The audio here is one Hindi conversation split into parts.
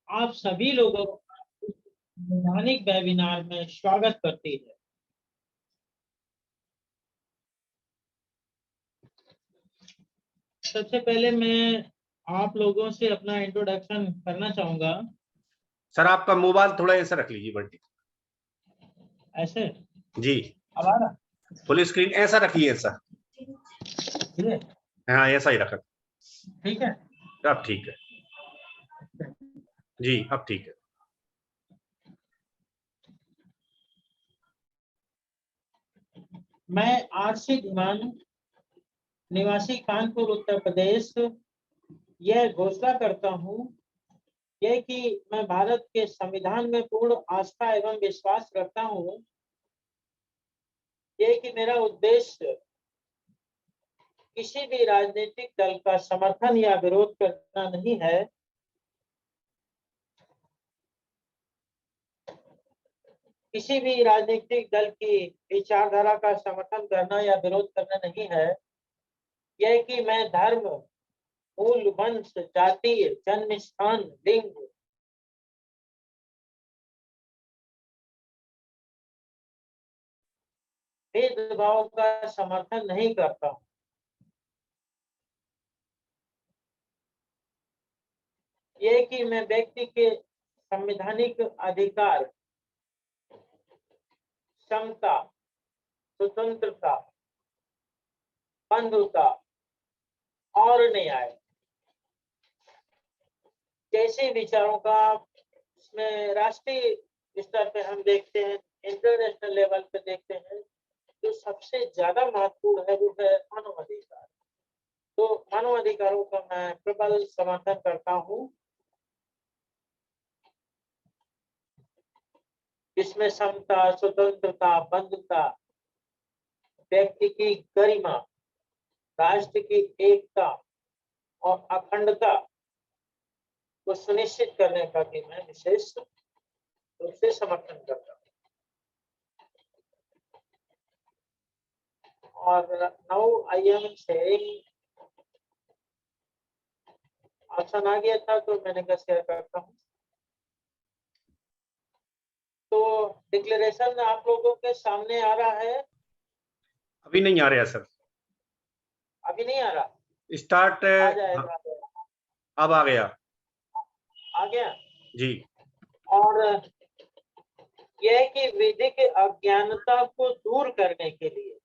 आप सभी लोगों का इस संवैधानिक वेबिनार में स्वागत करती है। सबसे पहले मैं आप लोगों से अपना इंट्रोडक्शन करना चाहूंगा। सर आपका मोबाइल थोड़ा ऐसा रख लीजिए बंटी। ऐसे जी अब आ रहा? फुल स्क्रीन ऐसा रखिए सर। ये हाँ ऐसा ही रखा। ठीक है। अब ठीक है जी, अब ठीक है। मैं आरसी धीमान, निवासी कानपुर उत्तर प्रदेश, यह घोषणा करता हूं यह कि मैं भारत के संविधान में पूर्ण आस्था एवं विश्वास रखता हूं। यह कि मेरा उद्देश्य किसी भी राजनीतिक दल का समर्थन या विरोध करना नहीं है। किसी भी राजनीतिक दल की विचारधारा का समर्थन करना या विरोध करना नहीं है। यह कि मैं धर्म, मूल, वंश, जाति, जन्म स्थान, लिंग, भेदभाव का समर्थन नहीं करता हूं। यह कि मैं व्यक्ति के संवैधानिक अधिकार, समता, स्वतंत्रता, बंधुता और न्याय जैसे विचारों का इसमें राष्ट्रीय स्तर पे हम देखते हैं, इंटरनेशनल लेवल पे देखते हैं, जो सबसे ज्यादा महत्वपूर्ण है वो है मानवाधिकार। तो मानवाधिकारों का मैं प्रबल समर्थन करता हूं, जिसमें समता, स्वतंत्रता, बंधुता, व्यक्ति की गरिमा, राष्ट्र की एकता और अखंडता को सुनिश्चित करने का भी मैं विशेष रूप से समर्थन करता हूं। और now I am saying, option आ गया था तो मैंने कहा शेयर करता हूं। तो डिक्लेरेशन आप लोगों के सामने आ रहा है? अभी नहीं आ रहा सर। अभी नहीं आ रहा? स्टार्ट आ जाएगा। हाँ, अब आ गया। आ गया जी। और यह कि विधिक अज्ञानता को दूर करने के लिए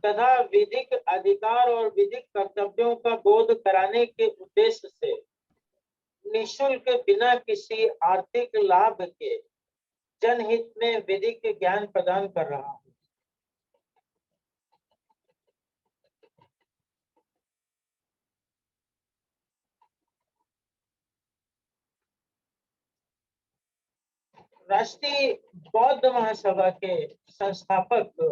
तथा विधिक अधिकार और विधिक कर्तव्यों का बोध कराने के उद्देश्य से निःशुल्क, बिना किसी आर्थिक लाभ के, जनहित में विधिक ज्ञान प्रदान कर रहा हूं। राष्ट्रीय बौद्ध महासभा के संस्थापक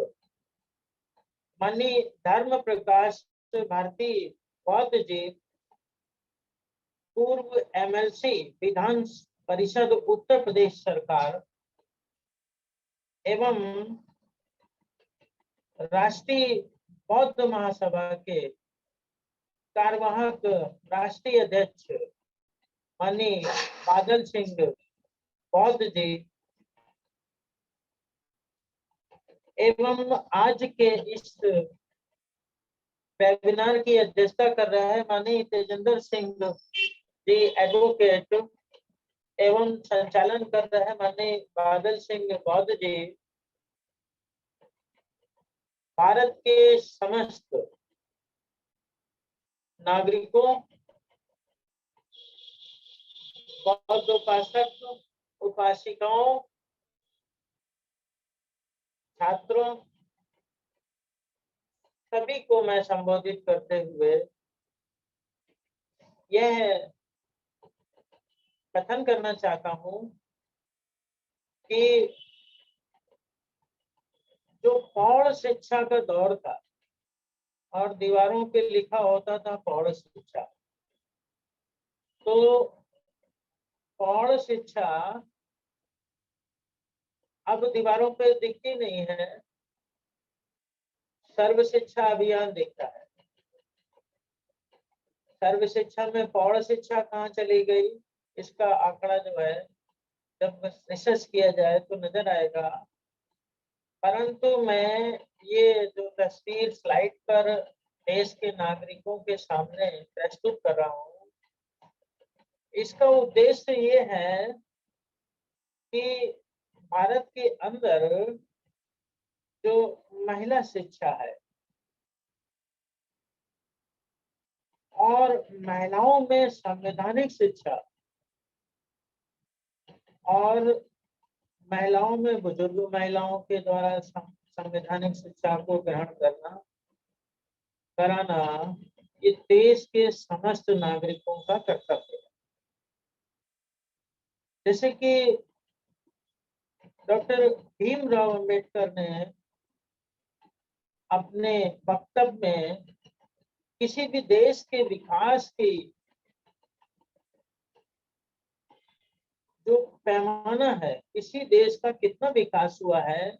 मनी धर्म प्रकाश भारती बौद्ध जी पूर्व एमएलसी, विधान परिषद उत्तर प्रदेश सरकार एवं राष्ट्रीय बौद्ध महासभा के कार्यवाहक राष्ट्रीय अध्यक्ष माननीय बादल सिंह बौद्ध जी एवं आज के इस वेबिनार की अध्यक्षता कर रहा है माननीय तेजेंद्र सिंह जी एडवोकेट एवं संचालन कर रहे हैं माननीय बादल सिंह बौद्ध जी। भारत के समस्त नागरिकों, बौद्ध उपासक, उपासिकाओं, छात्रों, सभी को मैं संबोधित करते हुए यह कथन करना चाहता हूं कि जो प्रौढ़ शिक्षा का दौर था और दीवारों पे लिखा होता था प्रौढ़ शिक्षा, तो प्रौढ़ शिक्षा अब दीवारों पे दिखती नहीं है, सर्व शिक्षा अभियान दिखता है। सर्व शिक्षा में प्रौढ़ शिक्षा कहाँ चली गई? इसका आंकड़ा जो है जब रिसर्च किया जाए तो नजर आएगा। परंतु मैं ये जो तस्वीर स्लाइड पर देश के नागरिकों के सामने प्रस्तुत कर रहा हूँ, इसका उद्देश्य ये है कि भारत के अंदर जो महिला शिक्षा है और महिलाओं में संवैधानिक शिक्षा और महिलाओं में बुजुर्ग महिलाओं के द्वारा संवैधानिक शिक्षा को ग्रहण कराना ये देश के समस्त नागरिकों का कर्तव्य है। जैसे कि डॉक्टर भीमराव अंबेडकर ने अपने वक्तव्य में किसी भी देश के विकास की जो पैमाना है, किसी देश का कितना विकास हुआ है,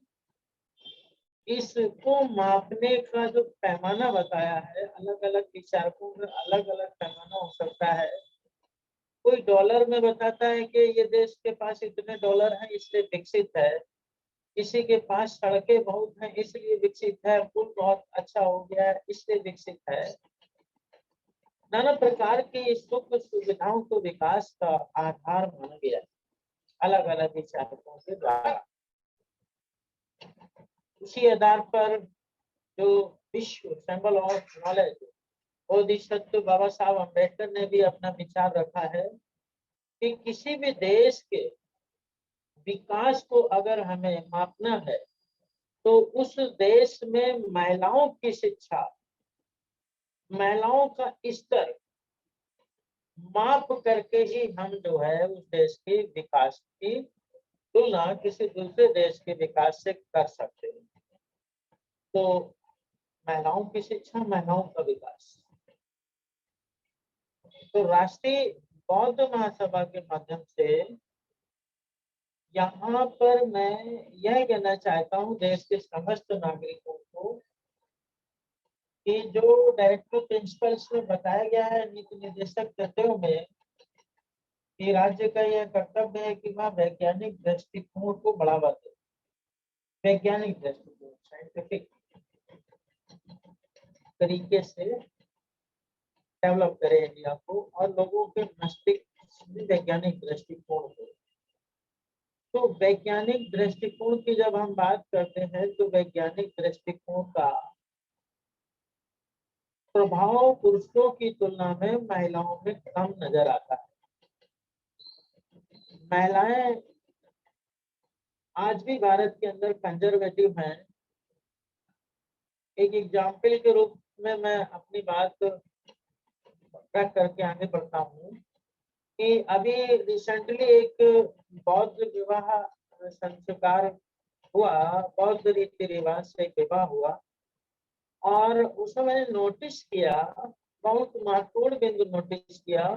इसको मापने का जो पैमाना बताया है, अलग अलग विचारकों में अलग अलग पैमाना हो सकता है। कोई डॉलर में बताता है कि ये देश के पास इतने डॉलर हैं इसलिए विकसित है, किसी के पास सड़कें बहुत हैं इसलिए विकसित है, पुल बहुत अच्छा हो गया है इसलिए विकसित है। नाना प्रकार की सुख सुविधाओं को विकास का आधार माना गया है अलग अलग विचारकों के द्वारा। उसी आधार पर जो विश्व सिंबल ऑफ नॉलेज बोधिसत्व बाबा साहब अम्बेडकर ने भी अपना विचार रखा है कि किसी भी देश के विकास को अगर हमें मापना है तो उस देश में महिलाओं की शिक्षा, महिलाओं का स्तर माप करके ही हम जो है उस देश के विकास की तुलना किसी दूसरे देश के विकास से कर सकते हैं। तो महिलाओं की शिक्षा, महिलाओं का विकास। तो राष्ट्रीय बौद्ध महासभा के माध्यम से यहाँ पर मैं यह कहना चाहता हूँ देश के समस्त नागरिकों को कि जो डायरेक्टिव प्रिंसिपल्स में बताया गया है नीति निर्देशक तत्वों में कि राज्य का यह कर्तव्य है कि वह वैज्ञानिक दृष्टिकोण को बढ़ावा दे। वैज्ञानिक दृष्टिकोण, साइंटिफिक तरीके से डेवलप करे इंडिया को और लोगों के मस्तिष्क में वैज्ञानिक दृष्टिकोण हो। तो वैज्ञानिक दृष्टिकोण की जब हम बात करते हैं तो वैज्ञानिक दृष्टिकोण का प्रभाव पुरुषों की तुलना में महिलाओं में कम नजर आता है। महिलाएं आज भी भारत के अंदर कंजर्वेटिव हैं। एक एग्जाम्पल के रूप में मैं अपनी बात रख करके आगे बढ़ता हूँ कि अभी रिसेंटली एक बौद्ध विवाह संस्कार हुआ, बौद्ध रीति रिवाज से विवाह हुआ और उसमें मैंने नोटिस किया, बहुत महत्वपूर्ण बिंदु नोटिस किया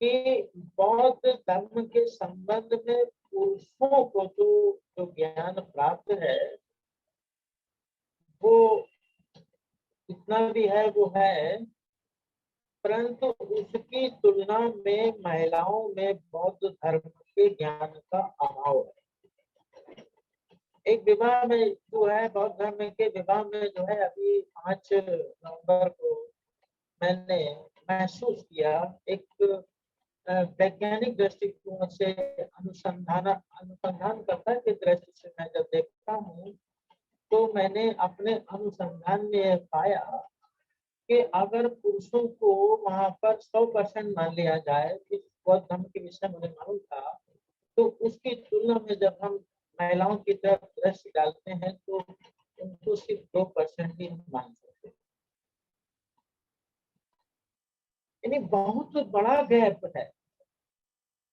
कि बौद्ध धर्म के संबंध में पुरुषों को जो ज्ञान प्राप्त है वो इतना भी है वो है, परंतु उसकी तुलना में महिलाओं में बौद्ध धर्म के ज्ञान का अभाव है। एक विवाह में जो है बौद्ध धर्म के विवाह में जो है अभी 5 नवंबर को मैंने महसूस किया, एक वैज्ञानिक दृष्टिकोण से अनुसंधान करता के दृष्टि से मैं जब देखता हूँ तो मैंने अपने अनुसंधान में पाया कि अगर पुरुषों को वहां पर 100% मान लिया जाए, इस बौद्ध धर्म के विषय मुझे मालूम था, तो उसकी तुलना में जब हम महिलाओं की तरफ दृष्टि डालते हैं तो उनको सिर्फ 2% ही हम मान सकते हैं। यानी बहुत बड़ा गैप है।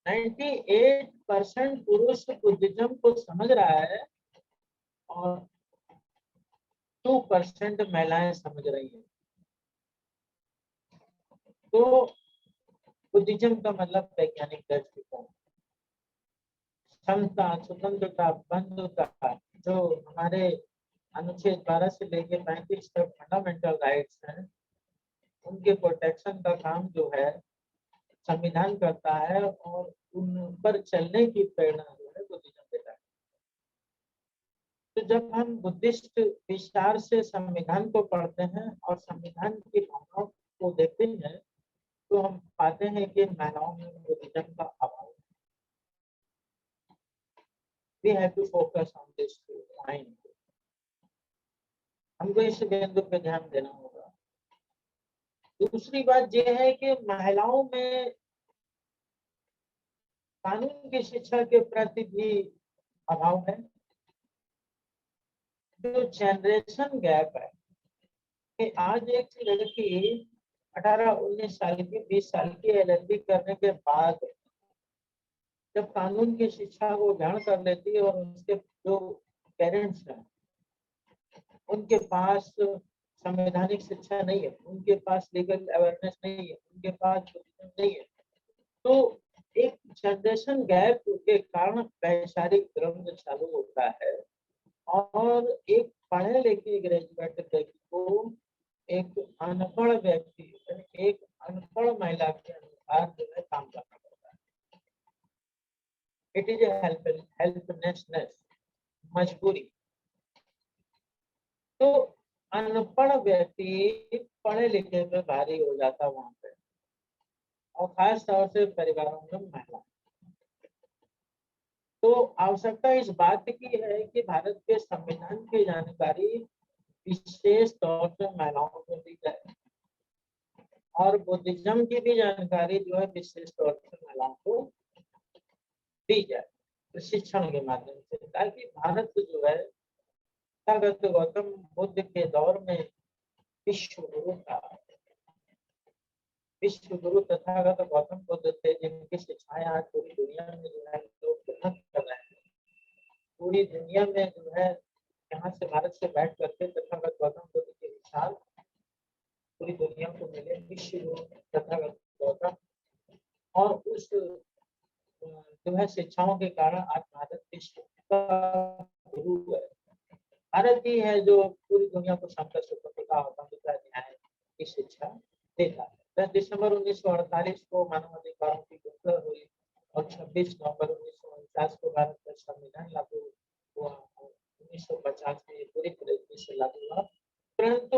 98% पुरुष बुद्धिज्म को समझ रहा है और 2% महिलाएं समझ रही है। तो बुद्धिज्म का मतलब वैज्ञानिक दृष्टिकोण, क्षमता, स्वतंत्रता, बंधुता, जो हमारे अनुच्छेद 12 से लेकर 35 तक फंडामेंटल राइट्स हैं, उनके प्रोटेक्शन का काम जो है संविधान करता है और उन पर चलने की प्रेरणा जो है बुद्धिज्म देता है। तो जब हम बुद्धिस्ट विचार से संविधान को पढ़ते हैं और संविधान की भावनाओं को देखते हैं तो हम पाते हैं कि महिलाओं में बुद्धिज्म का अभाव है। We have to focus on this point. हमको इस बिंदु पे ध्यान देना होगा। दूसरी बात यह है कि महिलाओं में कानून की शिक्षा के प्रति भी अभाव है। जो जनरेशन गैप है कि आज एक लड़की 18-19 साल की 20 साल की LLB करने के बाद जब कानून की शिक्षा को ग्रहण कर लेती है और उसके जो पेरेंट्स हैं उनके पास संवैधानिक शिक्षा नहीं है, उनके पास लीगल अवेयरनेस नहीं है, उनके पास नहीं है, तो एक जनरेशन गैप के कारण वैचारिक द्वंद्व चालू होता है और एक पढ़े लिखे ग्रेजुएट व्यक्ति को एक अनपढ़ व्यक्ति एक अनपढ़ महिला के अनुसार जो है काम करना पड़ता है। इट इज हेल्पलेसनेस, मजबूरी। तो अनपढ़ व्यक्ति पढ़े लिखे पे भारी हो जाता वहां पे, और खास तौर से परिवारों में महिला। तो आवश्यकता इस बात की है कि भारत के संविधान की जानकारी विशेष तौर से महिलाओं को दी जाए और बुद्धिज्म की भी जानकारी जो है विशेष तौर से महिलाओं को दी जाए प्रशिक्षण के माध्यम से, ताकि भारत जो है तथागत गौतम बुद्ध के दौर में विश्व गुरु तथागत गौतम बुद्ध थे, जिनकी शिक्षाएं आज पूरी दुनिया में जो है लोग ग्रहण कर रहे हैं। पूरी दुनिया में जो है यहाँ से भारत से बैठ करके तथागत गौतम बुद्ध के विचार पूरी दुनिया को मिले। विश्व गुरु तथागत गौतम और उस जो है शिक्षाओं के कारण आज भारत विश्व का गुरु है। भारत ही है जो पूरी दुनिया को शांति स्वतंत्रता और बंधुता न्याय की शिक्षा देता है। 10 दिसंबर 1948 को मानवाधिकारों की घोषणा हुई और 26 नवंबर 1949 को भारत का संविधान लागू हुआ। 1950 में पूरी तरीके से लागू हुआ, परंतु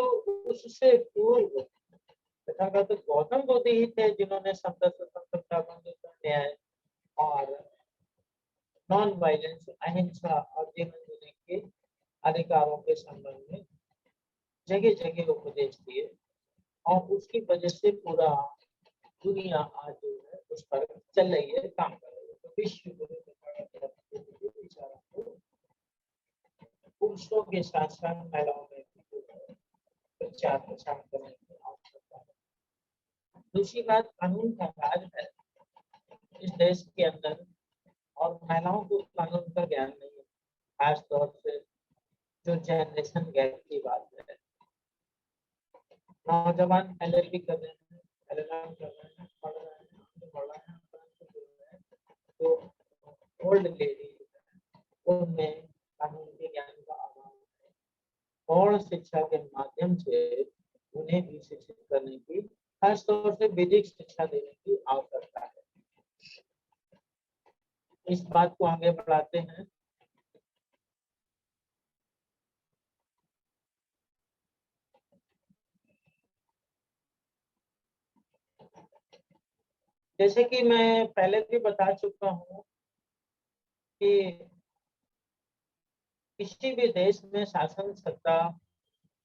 उससे पूर्व तथागत गौतम बुद्ध ही थे जिन्होंने शांति स्वतंत्रता बंधुता न्याय और नॉन वायलेंस अहिंसा और जीवन जीने के अधिकारों के संबंध में जगह जगह उपदेश दिए, और उसकी वजह से पूरा दुनिया आज जो है उस पर चल रही है, काम कर रही है। तो विश्व गुरु विचारों को पुरुषों के साथ साथ महिलाओं में भी प्रचार प्रसार करने की आवश्यकता है। दूसरी बात, कानून का राज है इस देश के अंदर और महिलाओं को कानून का ज्ञान नहीं है, खास तौर से जो जनरेशन गैप की बात है। नौजवान LLB कर रहे हैं, LLM कर रहे हैं, पढ़ रहे हैं, तो ओल्ड लेडी उनमें कानून के ज्ञान का अभाव है और शिक्षा के माध्यम से उन्हें भी शिक्षित करने की, खास तौर से विधिक शिक्षा देने की आवश्यकता है। इस बात को आगे बढ़ाते हैं। जैसे कि मैं पहले भी बता चुका हूँ कि किसी भी देश में शासन सत्ता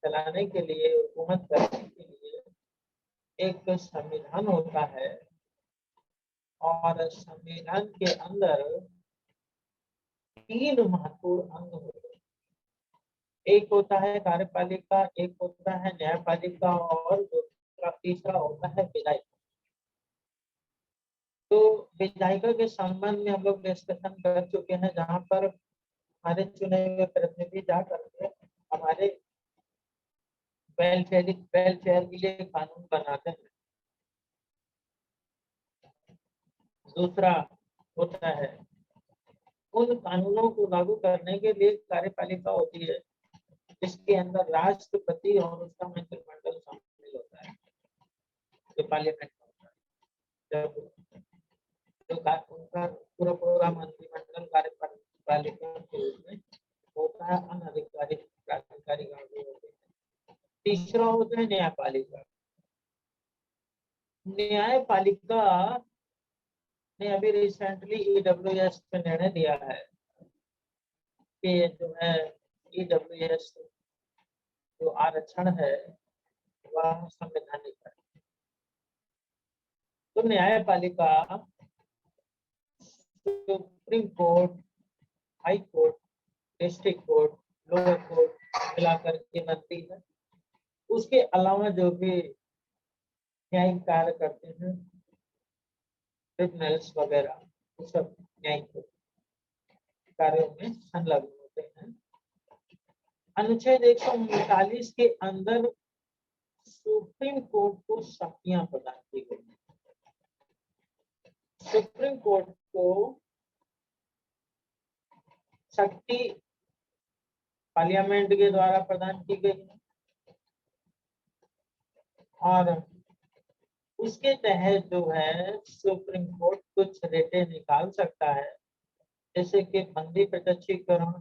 चलाने के लिए, हुकूमत करने के लिए एक संविधान होता है और संविधान के अंदर 3 महत्वपूर्ण अंग होते हैं। एक होता है कार्यपालिका, एक होता है न्यायपालिका और तीसरा होता है विधायिका। तो विधायिका के संबंध में हम लोग डिस्कशन कर चुके हैं, जहाँ पर हमारे चुने हुए प्रतिनिधि जा करके हमारे वेलफेयर के लिए कानून बनाते हैं। दूसरा होता है उन कानूनों को लागू करने के लिए कार्यपालिका होती है, जिसके अंदर राष्ट्रपति और उसका मंत्रिमंडल शामिल होता है, जो पार्लियामेंट होता है। जब उनका पूरा मंत्रिमंडल कार्यपालिका के रूप में होता है, अनाधिकारिक प्राधिकारी भी होते हैं। तीसरा होता है न्यायपालिका। न्यायपालिका ने अभी रिसेंटली ईडब्ल्यूएस पे निर्णय दिया है कि जो है ईडब्ल्यूएस जो आरक्षण है वह संवैधानिक है। तो न्यायपालिका supreme court, high court, district court, lower court मिलाकर के बनती है। उसके अलावा जो भी न्यायिक कार्य करते हैं, ट्रिब्यूनल्स वगैरह, वो सब न्यायिक कार्यों में संलग्न होते हैं। अनुच्छेद 139 के अंदर सुप्रीम कोर्ट को शक्तियां प्रदान की गई। सुप्रीम कोर्ट को शक्ति पार्लियामेंट के द्वारा प्रदान की गई और उसके तहत जो है सुप्रीम कोर्ट कुछ रेटें निकाल सकता है, जैसे कि बंदी प्रत्यक्षीकरण,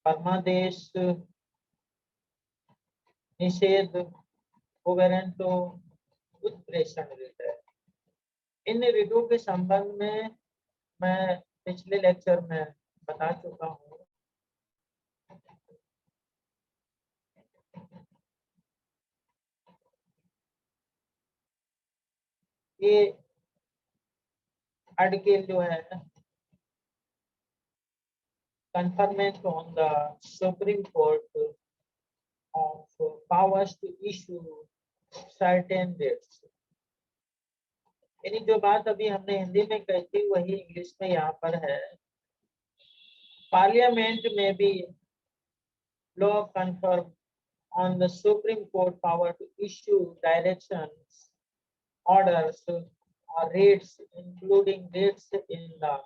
परमादेश, निषेध, कोवेरेंटो, उत्प्रेषण रिट है। इन रिटों के संबंध में मैं पिछले लेक्चर में बता चुका हूँ। ये आर्टिकल जो है conferment on the Supreme Court of powers to issue certain writs। यानी जो बात अभी हमने हिंदी में कही थी वही इंग्लिश में यहाँ पर है। पार्लियामेंट में भी law confirm on the Supreme Court power to issue directions, orders or writs, including writs in the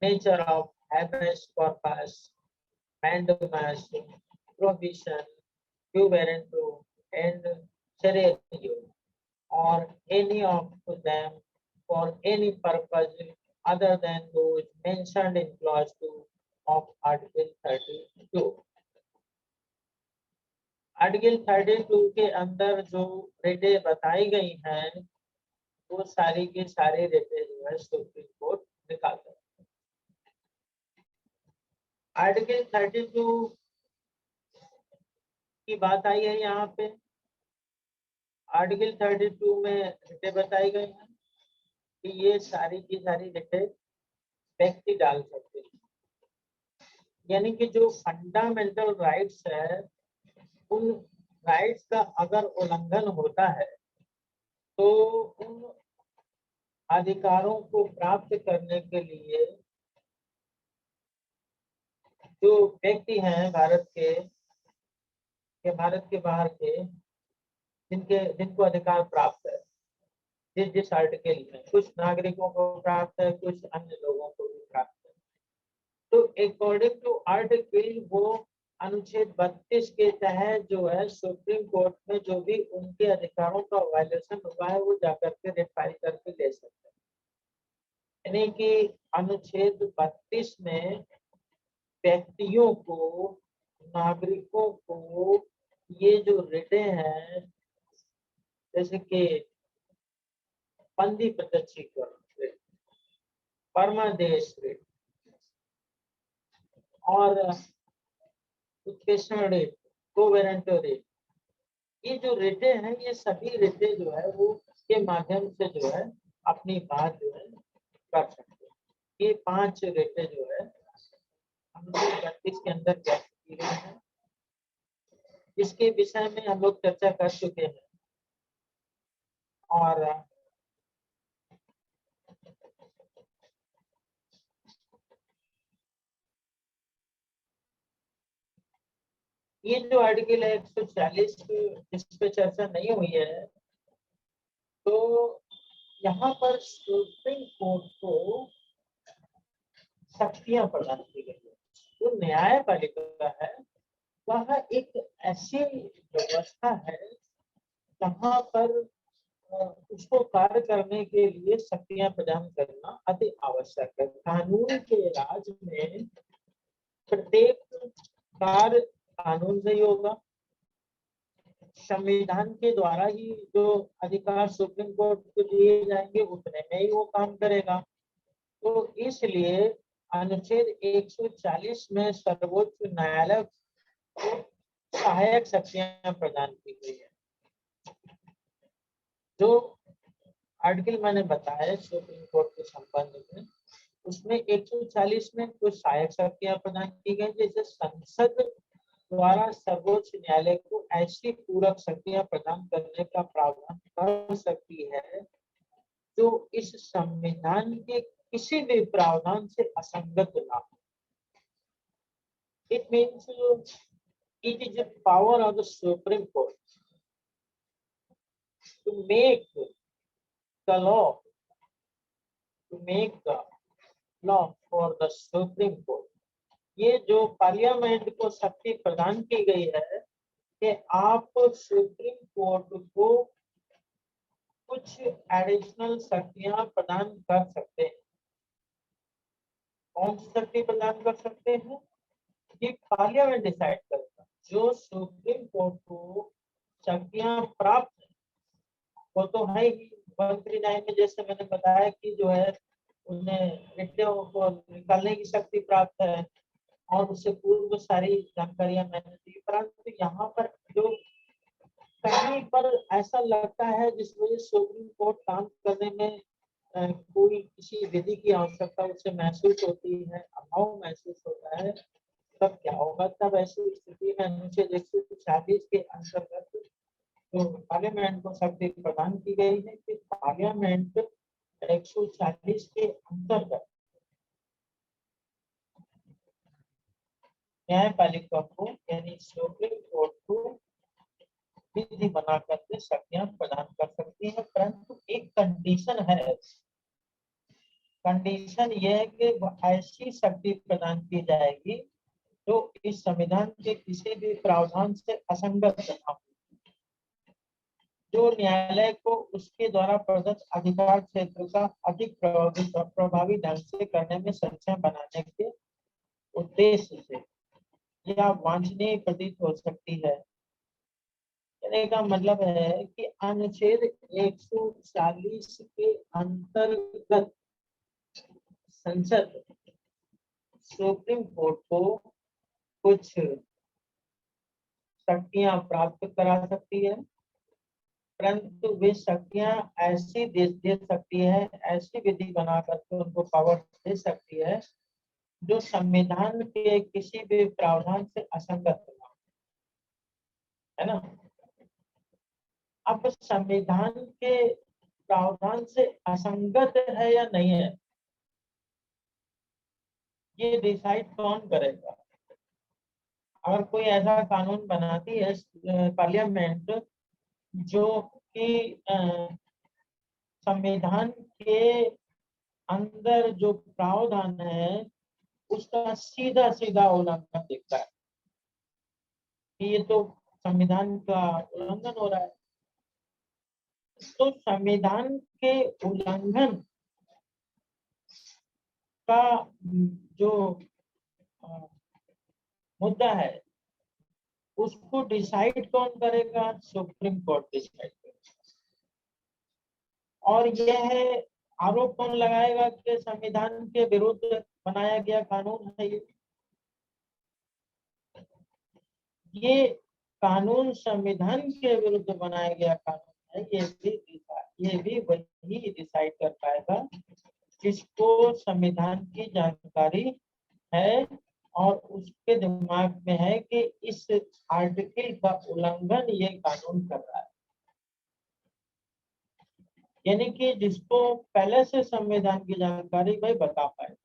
nature of habeas corpus, mandamus, prohibition, quo warranto, and certiorari, or any of them for any purpose other than those mentioned in clause 2 of Article 32। Article 32 के अंदर जो रेटें बताई गई हैं वो सारी की सारी रेटें जो है सुप्रीम कोर्ट निकालता है। आर्टिकल 32 की बात आई है यहाँ पे। आर्टिकल 32 में रेटें बताई गई हैं कि ये सारी की सारी रेटें व्यक्ति डाल सकते हैं, यानी कि जो फंडामेंटल राइट्स है उन राइट्स का अगर उल्लंघन होता है तो उन अधिकारों को प्राप्त करने के लिए जो व्यक्ति हैं भारत के या भारत के बाहर के जिनको अधिकार प्राप्त है, जिस आर्टिकल में कुछ नागरिकों को प्राप्त है, कुछ अन्य लोगों को भी प्राप्त है। तो अकॉर्डिंग टू आर्टिकल वो अनुच्छेद 32 के तहत जो है सुप्रीम कोर्ट में जो भी उनके अधिकारों का वायलेशन हुआ है वो जाकर के रेट फाइल करके ले सकते हैं। यानी कि अनुच्छेद 32 में व्यक्तियों को, नागरिकों को ये जो रेटें हैं जैसे कि बंदी प्रत्यक्षीकरण, परमादेश रेट और उत्प्रेषण रेट, कोवेरेंटो रेट, ये जो रेटें हैं ये सभी रेटें जो है वो के माध्यम से जो है अपनी बात जो है कर सकते हैं। ये 5 रेटें जो है अनुच्छेद 32 के अंदर व्यक्त की गई है। इसके विषय में हम लोग चर्चा कर चुके हैं और ये जो आर्टिकल है 140 इस पे चर्चा नहीं हुई है। तो यहाँ पर सुप्रीम कोर्ट को शक्तियां प्रदान की गई है। जो न्यायपालिका है वह एक ऐसी व्यवस्था है जहाँ पर उसको कार्य करने के लिए शक्तियां प्रदान करना अति आवश्यक है। कानून के राज में प्रत्येक कार्य कानून से ही होगा। संविधान के द्वारा ही जो अधिकार सुप्रीम कोर्ट को दिए जाएंगे उतने में ही वो काम करेगा। तो इसलिए अनुच्छेद 140 में सर्वोच्च न्यायालय को सहायक शक्तियां प्रदान की गई है। जो आर्टिकल मैंने बताया सुप्रीम कोर्ट के संबंध में, उसमें 140 में कुछ सहायक शक्तियां प्रदान की गई, जैसे संसद द्वारा सर्वोच्च न्यायालय को ऐसी पूरक शक्तियां प्रदान करने का प्रावधान कर सकती है जो इस संविधान के किसी भी प्रावधान से असंगत ना हो। It means it is a power of the Supreme Court to make the law, for the Supreme Court. ये जो पार्लियामेंट को शक्ति प्रदान की गई है कि आप सुप्रीम कोर्ट को कुछ एडिशनल शक्तियां प्रदान कर सकते हैं। कौन सी शक्ति प्रदान कर सकते हैं? ये पार्लियामेंट डिसाइड करेगा। जो सुप्रीम कोर्ट को शक्तियां प्राप्त वो तो है ही 139 में, जैसे मैंने बताया कि जो है उन्हें विषयों को निकालने की शक्ति प्राप्त है और उससे पूर्व सारी जानकारियां मैंने दी। परंतु यहाँ पर जो कहीं पर ऐसा लगता है जिस वजह से सुप्रीम कोर्ट काम करने में कोई किसी विधि की आवश्यकता उसे महसूस होती है, अभाव महसूस होता है, तब क्या होगा? तब ऐसी स्थिति में अनुच्छेद 140 के अंतर्गत तो पार्लियामेंट को शक्ति प्रदान की गई है कि पार्लियामेंट 140 के अंतर्गत न्यायपालिका को यानी सुप्रीम कोर्ट को विधि बना करके शक्तियां प्रदान कर सकती है। परंतु एक कंडीशन है, कंडीशन यह है कि ऐसी शक्ति प्रदान की जाएगी जो इस संविधान के किसी भी प्रावधान से असंगत न हो, जो न्यायालय को उसके द्वारा प्रदत्त अधिकार क्षेत्र का अधिक प्रभावी ढंग से करने में सक्षम बनाने के उद्देश्य से या वांछनीय प्रतीत हो सकती है। कहने का मतलब है कि अनुच्छेद 140 के अंतर्गत संसद सुप्रीम कोर्ट को कुछ शक्तियां प्राप्त करा सकती है, परंतु वे शक्तियां ऐसी दे सकती है, ऐसी विधि बना करके उनको पावर दे सकती है जो संविधान के किसी भी प्रावधान से असंगत ना हो, है ना। अब संविधान के प्रावधान से असंगत है या नहीं है, ये डिसाइड कौन करेगा? अगर कोई ऐसा कानून बनाती है पार्लियामेंट जो कि संविधान के अंदर जो प्रावधान है उसका सीधा सीधा उल्लंघन दिखता है कि ये तो संविधान का उल्लंघन हो रहा है, तो संविधान के उल्लंघन का जो मुद्दा है उसको डिसाइड कौन करेगा? सुप्रीम कोर्ट डिसाइड करेगा। और यह आरोप कौन लगाएगा कि संविधान के विरुद्ध बनाया गया कानून है? ये कानून संविधान के विरुद्ध बनाया गया कानून है, ये भी वही डिसाइड कर पाएगा जिसको संविधान की जानकारी है और उसके दिमाग में है कि इस आर्टिकल का उल्लंघन ये कानून कर रहा है, यानी कि जिसको पहले से संविधान की जानकारी भाई बता पाए।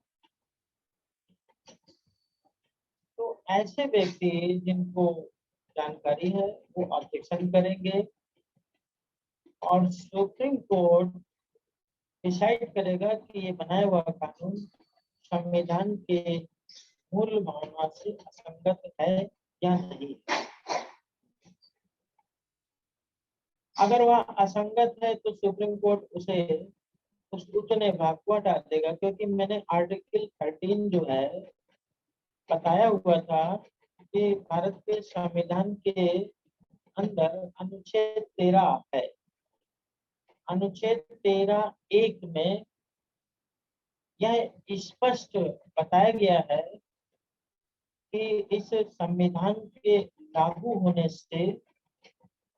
तो ऐसे व्यक्ति जिनको जानकारी है वो ऑब्जेक्शन करेंगे और सुप्रीम कोर्ट डिसाइड करेगा कि ये बनाया हुआ कानून संविधान के मूल भावना से असंगत है या नहीं। अगर वह असंगत है तो सुप्रीम कोर्ट उसे उतने भाग को हटा देगा, क्योंकि मैंने आर्टिकल 13 जो है बताया हुआ था कि भारत के संविधान के अंदर अनुच्छेद 13 है। अनुच्छेद 13(1) में यह स्पष्ट बताया गया है कि इस संविधान के लागू होने से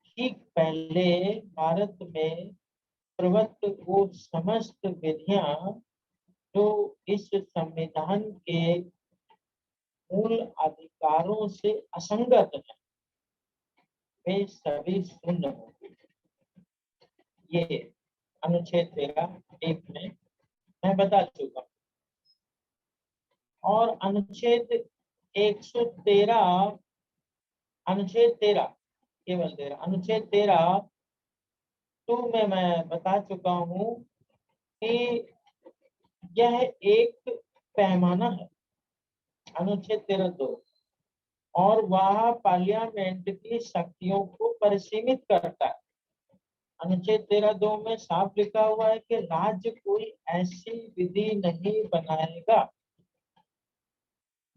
ठीक पहले भारत में प्रवृत्त वो समस्त विधियां जो इस संविधान के मूल अधिकारों से असंगत है, वे सभी शून्य होंगे। ये अनुच्छेद 13(1) में मैं बता चुका हूँ। और अनुच्छेद 113, अनुच्छेद 13, केवल 13, अनुच्छेद 13(2) में मैं बता चुका हूँ कि यह एक पैमाना है। अनुच्छेद 13(2) और वह पार्लियामेंट की शक्तियों को परिसीमित करता है। अनुच्छेद 13(2) में साफ लिखा हुआ है कि राज्य कोई ऐसी विधि नहीं बनाएगा,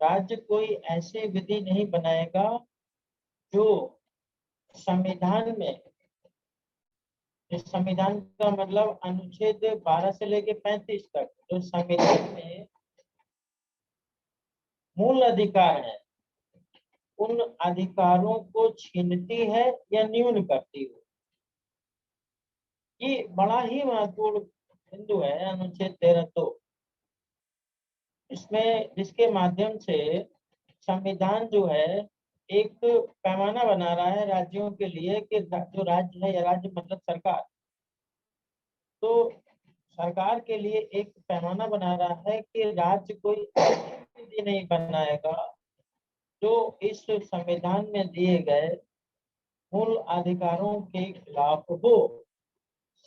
राज्य कोई ऐसी विधि नहीं बनाएगा जो संविधान में, इस संविधान का मतलब अनुच्छेद 12 से लेकर 35 तक जो संविधान में मूल अधिकार है, उन अधिकारों को छीनती है या न्यून करती है। ये बड़ा ही महत्वपूर्ण बिंदु है अनुच्छेद 13(2). इसमें, जिसके माध्यम से संविधान जो है एक पैमाना बना रहा है राज्यों के लिए कि जो राज्य है, या राज्य मतलब सरकार, तो सरकार के लिए एक पैमाना बना रहा है कि राज्य कोई ऐसी विधि नहीं बनाएगा जो इस संविधान में दिए गए मूल अधिकारों के खिलाफ हो।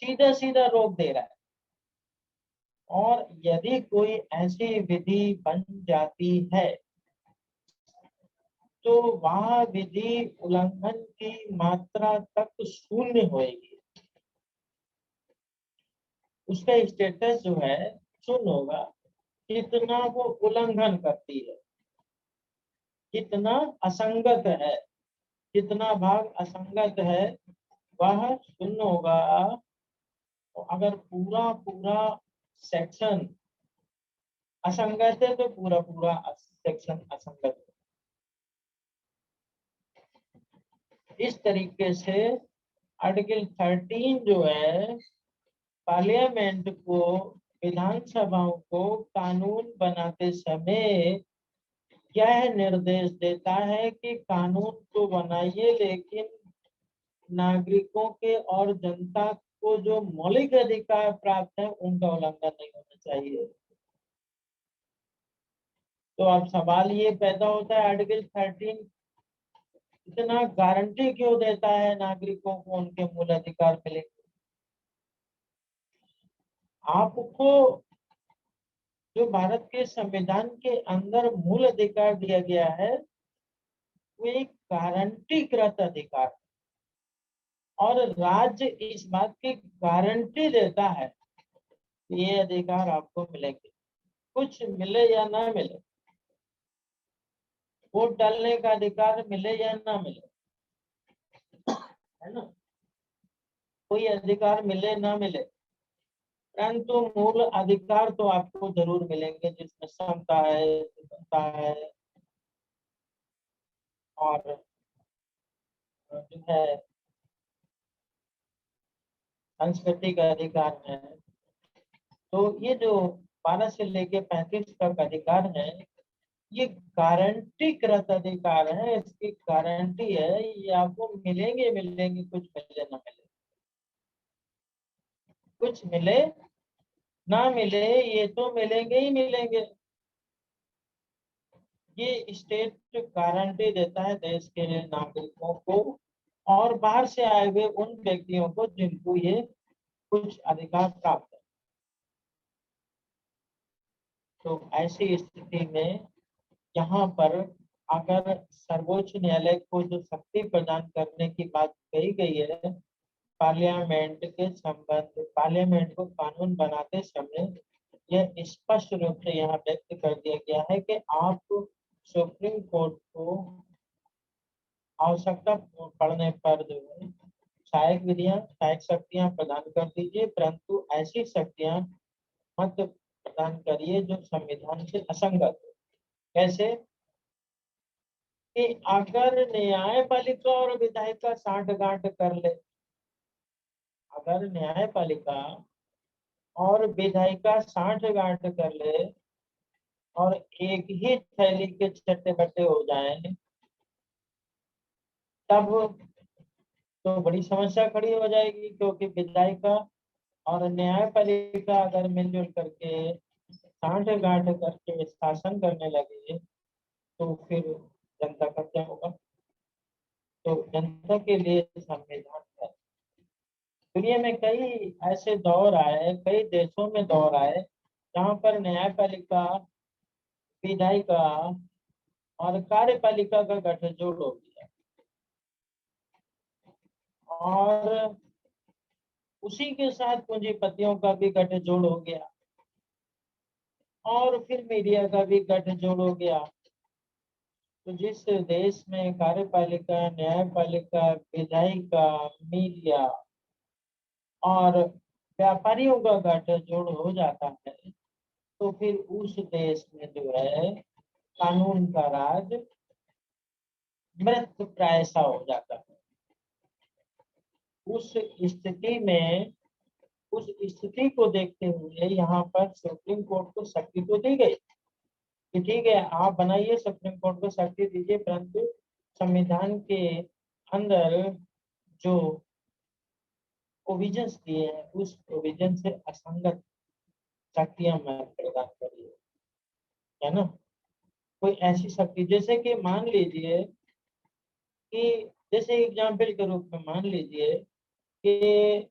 सीधा सीधा रोक दे रहा है। और यदि कोई ऐसी विधि बन जाती है तो वह विधि उल्लंघन की मात्रा तक शून्य होगी, उसका स्टेटस जो है शून्य होगा। कितना वो उल्लंघन करती है, कितना असंगत है, कितना भाग असंगत है, वह शून्य होगा। तो अगर पूरा पूरा सेक्शन असंगत है तो पूरा पूरा सेक्शन असंगत है। इस तरीके से आर्टिकल 13 जो है पार्लियामेंट को, विधानसभाओं को कानून बनाते समय यह निर्देश देता है कि कानून तो बनाइए, लेकिन नागरिकों के और जनता को जो मौलिक अधिकार प्राप्त है उनका उल्लंघन नहीं होना चाहिए। तो अब सवाल ये पैदा होता है, आर्टिकल 13 इतना गारंटी क्यों देता है नागरिकों को उनके मूल अधिकार मिलेंगे? आपको जो भारत के संविधान के अंदर मूल अधिकार दिया गया है वो एक गारंटीकृत अधिकार, और राज्य इस बात की गारंटी देता है कि ये अधिकार आपको मिलेंगे, कुछ मिले या ना मिले, वोट डालने का अधिकार मिले या ना मिले, है ना, कोई अधिकार मिले ना मिले, परंतु मूल अधिकार तो आपको जरूर मिलेंगे, जिसमें समता है, स्वतंत्रता है, और जो है संस्कृति का अधिकार है। तो ये जो 12 से लेके 35 तक अधिकार है, ये गारंटीकृत अधिकार है, इसकी गारंटी है, ये आपको मिलेंगे मिलेंगे, कुछ मिले ना मिले, कुछ मिले ना मिले, ये तो मिलेंगे ही मिलेंगे। ये स्टेट गारंटी देता है देश के नागरिकों को और बाहर से आए हुए उन व्यक्तियों को जिनको ये कुछ अधिकार प्राप्त है। तो ऐसी स्थिति में यहाँ पर अगर सर्वोच्च न्यायालय को जो शक्ति प्रदान करने की बात कही गई है, पार्लियामेंट के संबंध, पार्लियामेंट को कानून बनाते समय यह स्पष्ट रूप से यहाँ व्यक्त कर दिया गया है कि आप सुप्रीम कोर्ट को आवश्यकता पड़ने पर जो है सहायक विधियां, सहायक शक्तियां प्रदान कर दीजिए, परंतु ऐसी शक्तियां मत प्रदान करिए जो संविधान से असंगत हो। कैसे कि अगर न्यायपालिका और विधायिका सांठगांठ कर ले, अगर न्यायपालिका और विधायिका सांठगांठ कर ले और एक ही थैली के चट्टे बट्टे हो जाएं, तब तो बड़ी समस्या खड़ी हो जाएगी, क्योंकि विधायिका और न्यायपालिका अगर मिलजुल करके सांठगांठ करके शासन करने लगे तो फिर जनता का क्या होगा। तो जनता के लिए संविधान है। दुनिया में कई ऐसे दौर आए, कई देशों में दौर आए जहाँ पर न्यायपालिका, विधायिका और कार्यपालिका का गठजोड़ हो गया और उसी के साथ पूंजीपतियों का भी गठजोड़ हो गया और फिर मीडिया का भी गठजोड़ हो गया। तो जिस देश में कार्यपालिका, न्यायपालिका, विधायिका, मीडिया और व्यापारियों का गठजोड़ हो जाता है तो फिर उस देश में जो है कानून का राज मृत प्राय सा हो जाता है। उस स्थिति को देखते हुए यहाँ पर सुप्रीम कोर्ट को शक्ति तो दी गई कि ठीक है आप बनाइए, सुप्रीम कोर्ट को शक्ति दीजिए, परंतु संविधान के अंदर जो प्रोविजंस दिए हैं उस प्रोविजन से असंगत शक्तियां मत प्रदान करिए, है ना। कोई ऐसी शक्ति जैसे कि मान लीजिए कि जैसे एग्जाम्पल के रूप में मान लीजिए कि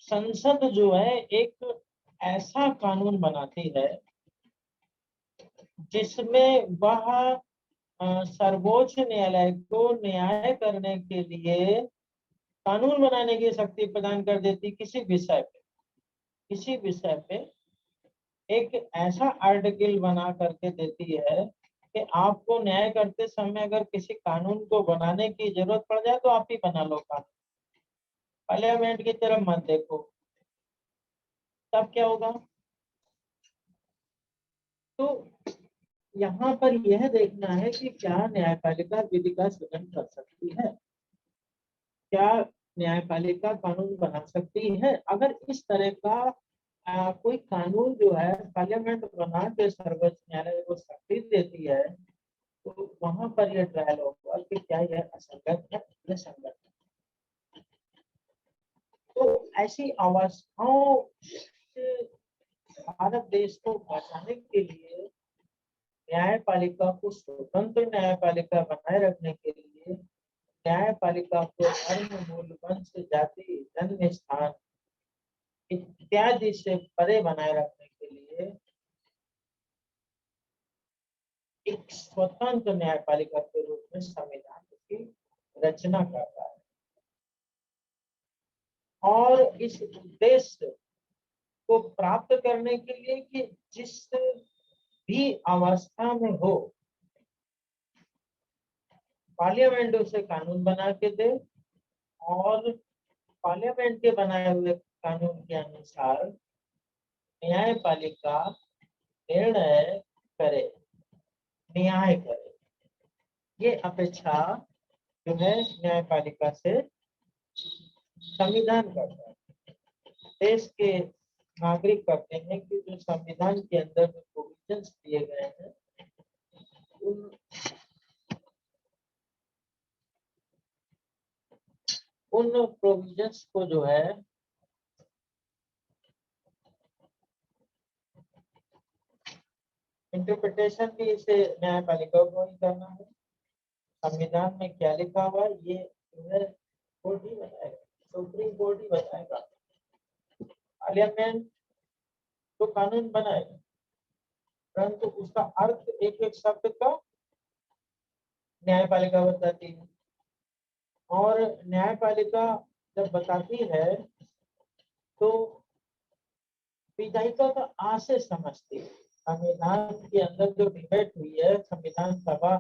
संसद जो है एक ऐसा कानून बनाती है जिसमें वह सर्वोच्च न्यायालय को न्याय करने के लिए कानून बनाने की शक्ति प्रदान कर देती, किसी विषय पे एक ऐसा आर्टिकल बना करके देती है कि आपको न्याय करते समय अगर किसी कानून को बनाने की जरूरत पड़ जाए तो आप ही बना लो कानून, पार्लियामेंट की तरफ मत देखो। तब क्या होगा। तो यहाँ पर यह देखना है कि क्या न्यायपालिका विधि का सृजन कर सकती है, क्या न्यायपालिका कानून बना सकती है। अगर इस तरह का कोई कानून जो है पार्लियामेंट बना के सर्वोच्च न्यायालय को शक्ति देती है तो वहां पर यह ट्रायल होगा कि क्या यह असंगत है या संगत है। तो ऐसी अवस्थाओं से भारत देश को बचाने के लिए न्यायपालिका को स्वतंत्र न्यायपालिका बनाए रखने के लिए, न्यायपालिका को धर्म, मूल, वंश, जाति, जन्म स्थान इत्यादि से परे बनाए रखने के लिए एक स्वतंत्र न्यायपालिका के रूप में संविधान की रचना करता है और इस उद्देश्य को प्राप्त करने के लिए कि जिस भी अवस्था में हो पार्लियामेंट उसे कानून बना के दे और पार्लियामेंट के बनाए हुए कानून के अनुसार न्यायपालिका निर्णय करे, न्याय करे। ये अपेक्षा जो है न्यायपालिका से संविधान करता है। देश के नागरिक करते हैं कि जो संविधान के अंदर जो प्रोविजंस दिए गए हैं उन प्रोविजंस को जो है इंटरप्रिटेशन भी इसे न्यायपालिका को ही करना है। संविधान में क्या लिखा हुआ है ये कोर्ट ही बताएगा, सुप्रीम कोर्ट ही बताएगा। पार्लियामेंट तो कानून बनाएगा परंतु उसका अर्थ एक एक शब्द का न्यायपालिका बताती है और न्यायपालिका जब बताती है तो विधायिका का आ से समझती है। संविधान के अंदर जो डिबेट हुई है, संविधान सभा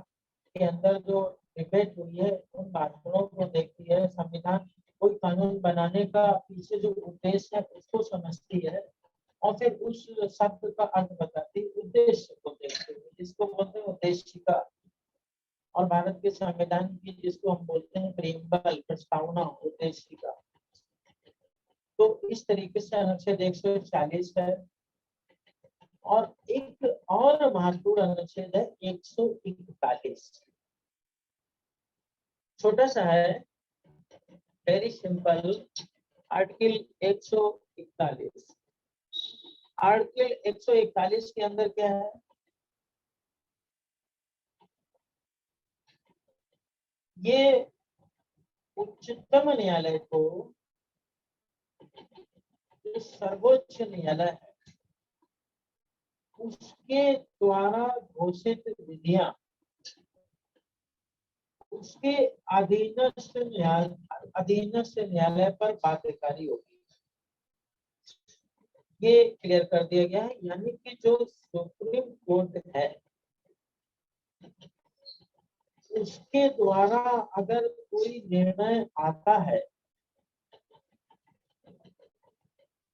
के अंदर जो डिबेट हुई है, उन भाषणों को देखती है। संविधान कोई कानून बनाने का पीछे जो उद्देश्य है उसको समझती है और फिर उस शब्द का अर्थ बताती है, उद्देश्य को देखते हुए, जिसको बोलते हैं उद्देशिका। और भारत के संविधान की जिसको हम बोलते हैं प्रियम्बल, प्रस्तावना, उद्देशिका। तो इस तरीके से अनुच्छेद 140 है। और एक और महत्वपूर्ण अनुच्छेद है 141। छोटा सा है, वेरी सिंपल। आर्टिकल 141, आर्टिकल 141 के अंदर क्या है? ये उच्चतम न्यायालय को, जो सर्वोच्च न्यायालय है, उसके द्वारा घोषित विधियां उसके अधीनस्थ न्यायालय पर बाध्यकारी होगी। ये क्लियर कर दिया गया है। यानी कि जो सुप्रीम कोर्ट है उसके द्वारा अगर कोई निर्णय आता है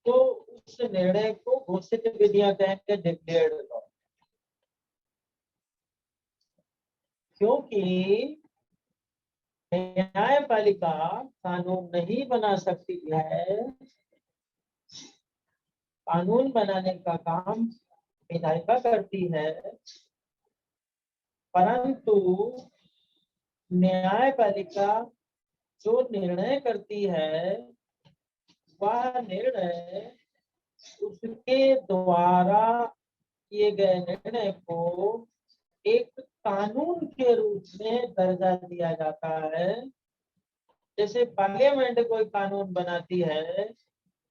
तो उस निर्णय को घोषित विधियां कहेंगे, डिक्लेयर्ड लॉ। क्योंकि न्यायपालिका कानून नहीं बना सकती है, कानून बनाने का काम विधायिका करती है, परंतु न्यायपालिका जो निर्णय करती है वह निर्णय उसके द्वारा किए गए निर्णय को एक कानून के रूप में दर्जा दिया जाता है। जैसे पार्लियामेंट कोई कानून बनाती है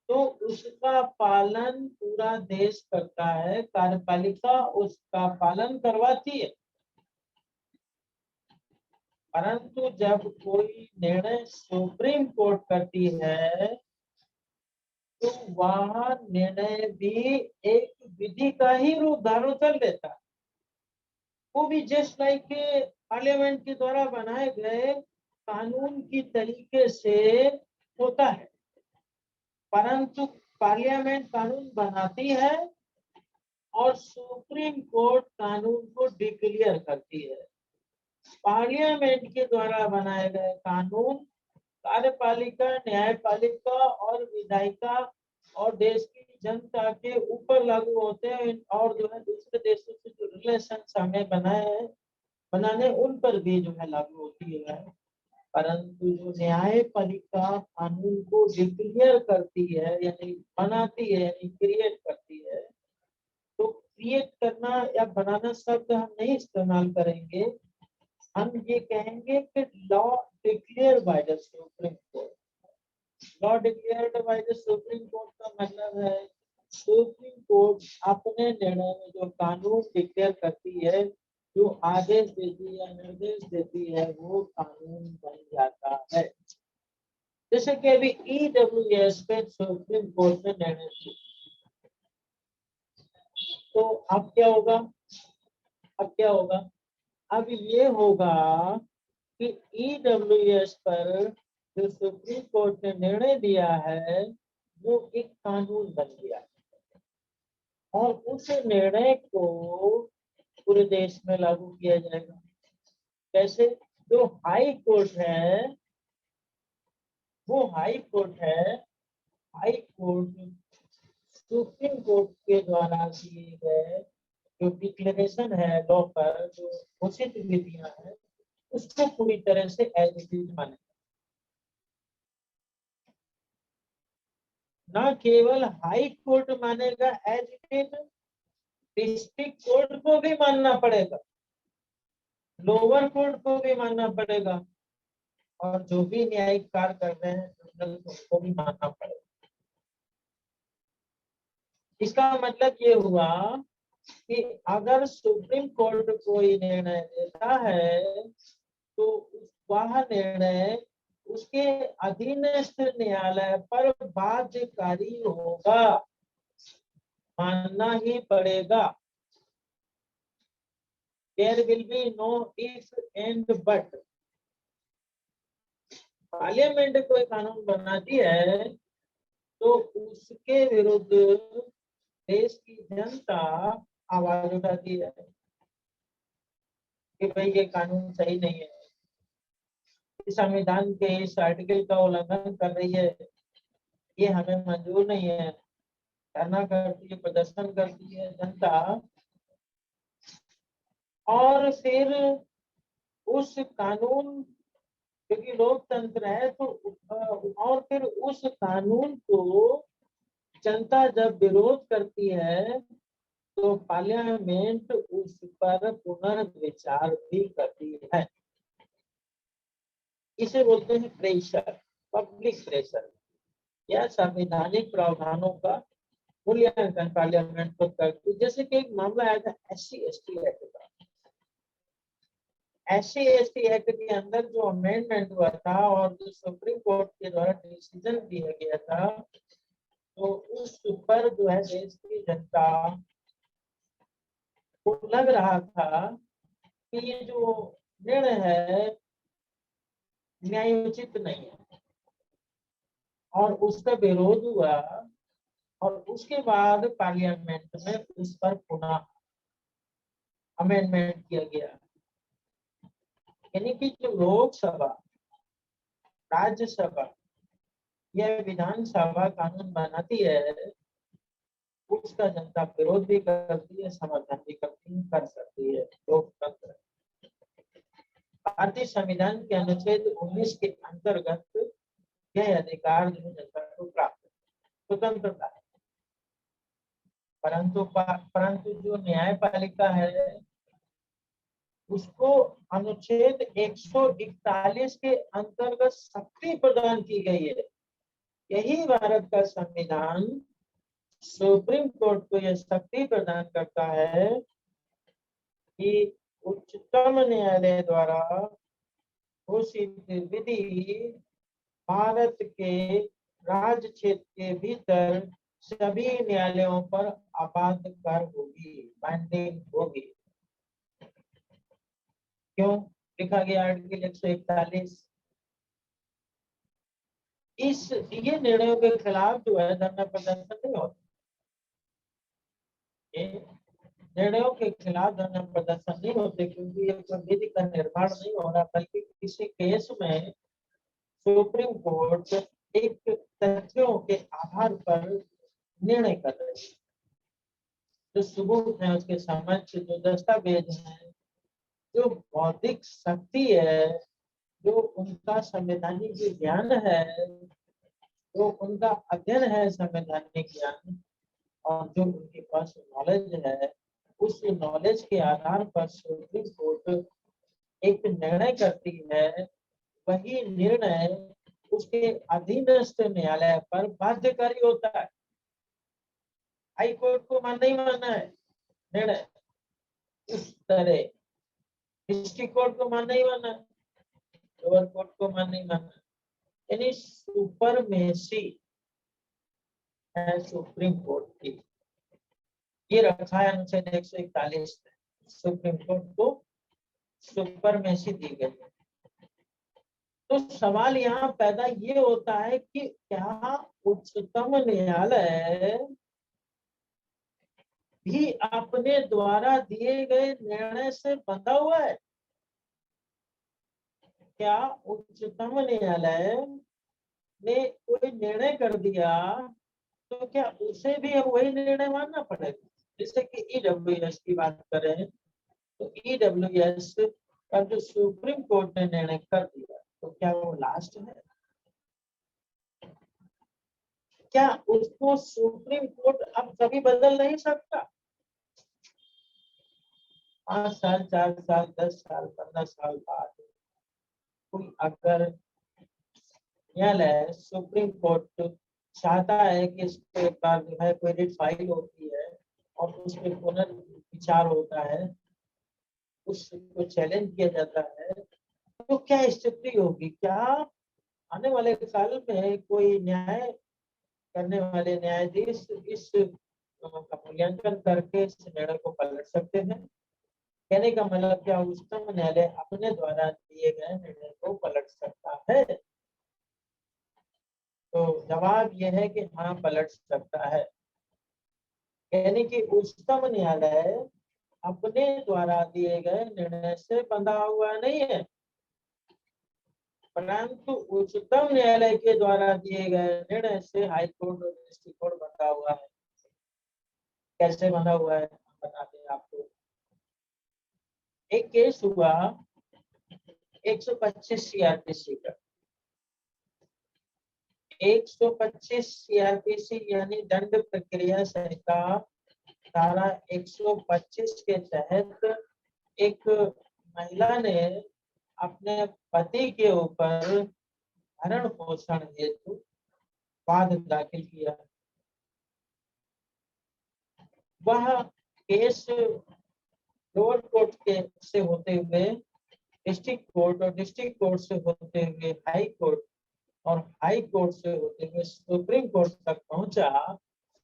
तो उसका पालन पूरा देश करता है, कार्यपालिका उसका पालन करवाती है। परंतु जब कोई निर्णय सुप्रीम कोर्ट करती है तो वह निर्णय भी एक विधि का ही रूप धारण कर लेता है। वो भी जस्ट लाइक पार्लियामेंट के द्वारा बनाए गए कानून की तरीके से होता है। परंतु पार्लियामेंट कानून बनाती है और सुप्रीम कोर्ट कानून को डिक्लेयर करती है। पार्लियामेंट के द्वारा बनाए गए कानून कार्यपालिका, न्यायपालिका और विधायिका और देश की जनता के ऊपर लागू होते हैं। और जो है दूसरे देशों से जो रिलेशन हमें बनाने उन पर भी जो है लागू होती है। परंतु जो न्यायपालिका कानून को डिक्लेयर करती है, यानी बनाती है, यानी क्रिएट करती है, तो क्रिएट करना या बनाना शब्द हम नहीं इस्तेमाल करेंगे। हम ये कहेंगे कि law declare by the supreme court. Law declared by the supreme court का मतलब है सुप्रीम कोर्ट अपने निर्णय में जो कानून डिक्लेयर करती है, जो आदेश देती है, निर्देश देती है, वो कानून बन जाता है। जैसे कि अभी EWS पे सुप्रीम कोर्ट ने निर्णय दिया, तो अब क्या होगा? अब क्या होगा? अब ये होगा कि EWS पर जो सुप्रीम कोर्ट ने निर्णय दिया है वो एक कानून बन गया और उस निर्णय को पूरे देश में लागू किया जाएगा। कैसे? जो हाई कोर्ट है, वो हाई कोर्ट है, हाई कोर्ट सुप्रीम कोर्ट के द्वारा किए गए जो डिक्लेरेशन है लॉ पर, जो घोषित विधियां हैं, उसको पूरी तरह से एज इट इज माने। न केवल हाई कोर्ट मानेगा as it is, district court को भी मानना पड़ेगा, लोअर कोर्ट को भी मानना पड़ेगा, और जो भी न्यायिक कार्य कर रहे हैं उनको भी मानना पड़ेगा। इसका मतलब ये हुआ कि अगर सुप्रीम कोर्ट कोई निर्णय देता है तो वह निर्णय उसके अधीनस्थ न्यायालय पर बाध्यकारी होगा, मानना ही पड़ेगा। There will be no if and but। Parliament कोई कानून बनाती है तो उसके विरुद्ध देश की जनता आवाज उठाती है कि भाई ये कानून सही नहीं है, इस संविधान के इस आर्टिकल का उल्लंघन कर रही है, ये हमें मंजूर नहीं है। धरना करती है, प्रदर्शन करती है जनता, और फिर उस कानून, क्योंकि लोकतंत्र है तो और फिर उस कानून को जनता जब विरोध करती है तो पार्लियामेंट उस पर पुनर्विचार भी करती है। इसे बोलते हैं प्रेशर, पब्लिक प्रेशर, या संवैधानिक प्रावधानों का मूल्यांकन पार्लियामेंट पर करती है। जैसे कि एक मामला आया था SC/ST एक्ट का। SC/ST एक्ट के अंदर जो अमेंडमेंट हुआ था और जो सुप्रीम कोर्ट के द्वारा डिसीजन दिया गया था, तो उस पर जो है देश की जनता को लग रहा था कि ये जो निर्णय है न्यायोचित नहीं है, और उसका विरोध हुआ, और उसके बाद पार्लियामेंट में उस पर पुनः अमेंडमेंट किया गया। यानी कि जो लोकसभा, राज्यसभा या विधानसभा कानून बनाती है, उसका जनता विरोध भी करती है, समर्थन भी करती कर सकती है। लोकतंत्र भारतीय संविधान के अनुच्छेद 19 के अंतर्गत यह अधिकार जो जनता को प्राप्त है, स्वतंत्रता है। परंतु जो न्यायपालिका है उसको अनुच्छेद 141 के अंतर्गत शक्ति प्रदान की गई है। यही भारत का संविधान सुप्रीम कोर्ट को यह शक्ति प्रदान करता है कि उच्चतम न्यायालय द्वारा घोषित विधि भारत के राज्य क्षेत्र के भीतर सभी न्यायालयों पर अबाधकर होगी, बाइंडिंग होगी। क्यों लिखा गया आर्टिकल 141? ये निर्णयों के खिलाफ जो है धरना प्रदर्शन नहीं होता, निर्णयों के खिलाफ धरना प्रदर्शन नहीं होते, क्योंकि ये विधि का निर्माण नहीं हो रहा, बल्कि किसी केस में सुप्रीम कोर्ट एक तथ्यों के आधार पर निर्णय कर रहे हैं। जो सबूत है, उसके समक्ष जो दस्तावेज है, जो बौद्धिक शक्ति है, जो उनका संवैधानिक ज्ञान है, जो उनका अध्ययन है संवैधानिक ज्ञान, और जो उनके पास नॉलेज है, उस नॉलेज के आधार पर सुप्रीम कोर्ट एक निर्णय करती है। वही निर्णय उसके अधीनस्थ न्यायालय पर बाध्यकारी होता है। हाई कोर्ट को मान नहीं मानना है निर्णय, इस तरह डिस्ट्रिक्ट कोर्ट को मान नहीं मानना है, लोअर कोर्ट को मान नहीं मानना, यानी सुपरमेसी है सुप्रीम कोर्ट की। ये रखा है अनुच्छेद 141 में, सुप्रीम कोर्ट को सुपरमेसी दी गई है। तो सवाल यहाँ पैदा ये होता है कि क्या उच्चतम न्यायालय भी अपने द्वारा दिए गए निर्णय से बंधा हुआ है? क्या उच्चतम न्यायालय ने कोई निर्णय कर दिया तो क्या उसे भी अब वही निर्णय मानना पड़ेगा? जैसे कि EWS की बात करें तो EWS का जो सुप्रीम कोर्ट ने निर्णय कर दिया, तो क्या वो लास्ट है? क्या उसको सुप्रीम कोर्ट अब कभी बदल नहीं सकता? 5 साल, 4 साल, 10 साल, 15 साल बाद कोई अगर न्यायालय, सुप्रीम कोर्ट चाहता है कि इस पे एक बार जो है कोई रिट फाइल होती है और उस पर पुनर्विचार होता है, उसको चैलेंज किया जाता है, तो क्या स्थिति होगी? क्या आने वाले साल में कोई न्याय करने वाले न्यायाधीश इस का मूल्यांकन करके इस निर्णय को पलट सकते हैं। कहने का मतलब क्या, उच्चतम न्यायालय अपने द्वारा दिए गए निर्णय को पलट सकता है? तो जवाब यह है कि हाँ, पलट सकता है। यानी कि उच्चतम न्यायालय अपने द्वारा दिए गए निर्णय से बंधा हुआ नहीं है, परंतु उच्चतम न्यायालय के द्वारा दिए गए निर्णय से हाई कोर्ट और डिस्ट्रिक्ट कोर्ट बंधा हुआ है। कैसे बंधा हुआ है हम बताते हैं आपको। एक केस हुआ 125 सीआरपीसी का। 125 सीआरपीसी यानी दंड प्रक्रिया संहिता धारा 125 के तहत एक महिला ने अपने पति के ऊपर भरण पोषण हेतु वाद दाखिल किया। वह केस लोअर कोर्ट के से होते हुए डिस्ट्रिक्ट कोर्ट और डिस्ट्रिक्ट कोर्ट से होते हुए हाई कोर्ट और हाई कोर्ट से होते हुए सुप्रीम कोर्ट तक पहुंचा,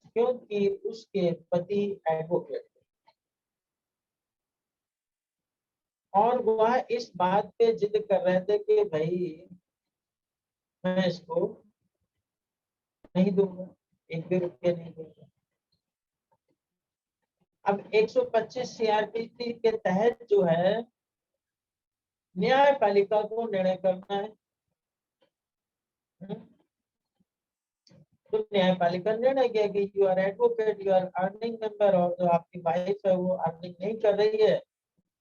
क्योंकि उसके पति एडवोकेट थे और वह इस बात पे जिद कर रहे थे कि भाई मैं इसको नहीं दूंगा, एक भी रुपया नहीं दूंगा। अब 125 सीआरपीसी के तहत जो है न्यायपालिका को निर्णय करना है। तो न्यायपालिका ने निर्णय किया कि you are advocate, you are earning member, और जो आपकी वाइफ है वो अर्निंग नहीं कर रही है,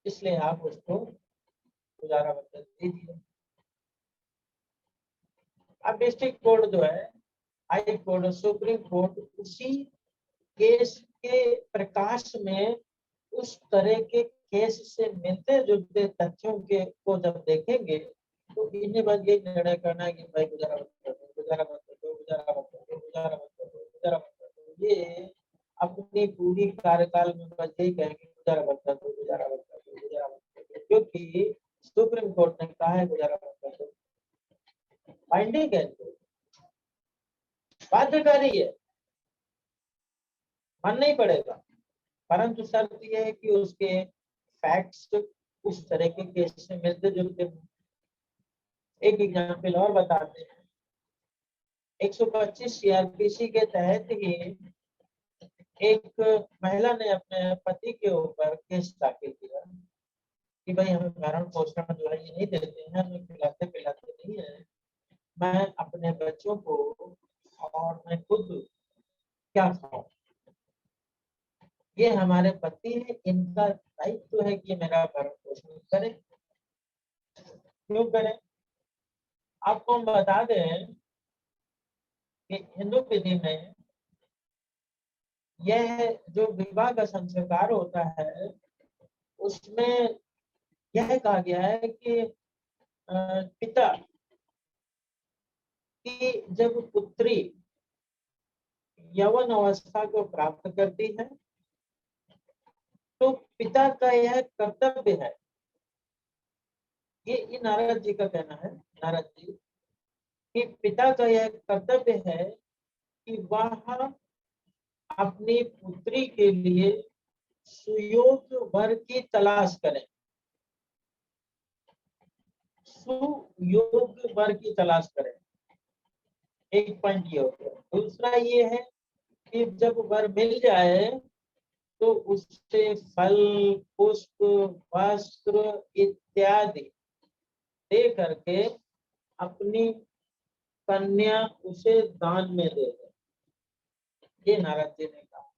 इसलिए आप उसको गुजारा भत्ता दे दिए। अब डिस्ट्रिक्ट कोर्ट जो है, हाई कोर्ट और सुप्रीम कोर्ट उसी केस के प्रकाश में उस तरह के केस से मिलते जुलते तथ्यों के को जब देखेंगे तो इन्हें बस ये निर्णय करना है कि भाई गुजारा भत्ता दो, गुजारा भत्ता दो, गुजारा भत्ता दो, गुजारा भत्ता दो, गुजारा भत्ता दो। ये अपनी पूरी कार्यकाल में बस यही कहेंगे गुजारा भत्ता दो, गुजारा भत्ता दो, गुजारा भत्ता दो, क्योंकि सुप्रीम कोर्ट ने कहा है गुजारा भत्ता दो। बाइंडिंग है, बाध्यकारी है, मानना ही पड़ेगा, परंतु शर्त यह है कि उसके फैक्ट्स उस तरह के केस से मिलते जुलते हों। एक एग्जाम्पल और बताते हैं। 125 सीआरपीसी के तहत ही एक महिला ने अपने पति के ऊपर केस दाखिल किया कि भाई हमें भरण पोषण जो है ये नहीं देते हैं, हमें खिलाते पिलाते नहीं है, मैं अपने बच्चों को और मैं खुद क्या खाऊं, ये हमारे पति है, इनका दायित्व है कि मेरा भरण पोषण करें। क्यों करें? आपको हम बता दें कि हिंदू विधि में यह जो विवाह का संस्कार होता है उसमें यह कहा गया है कि पिता की जब पुत्री यौवन अवस्था को प्राप्त करती है तो पिता का यह कर्तव्य है, ये नारद जी का कहना है, नारद जी, कि पिता का यह कर्तव्य है कि वह अपनी पुत्री के लिए सुयोग्य वर की तलाश करें, सुयोग्य वर की तलाश करें। एक पॉइंट ये हो गया। दूसरा ये है कि जब वर मिल जाए तो उससे फल, पुष्प, वस्त्र इत्यादि दे करके अपनी कन्या उसे दान में दे दे। ये नारद जी ने कहा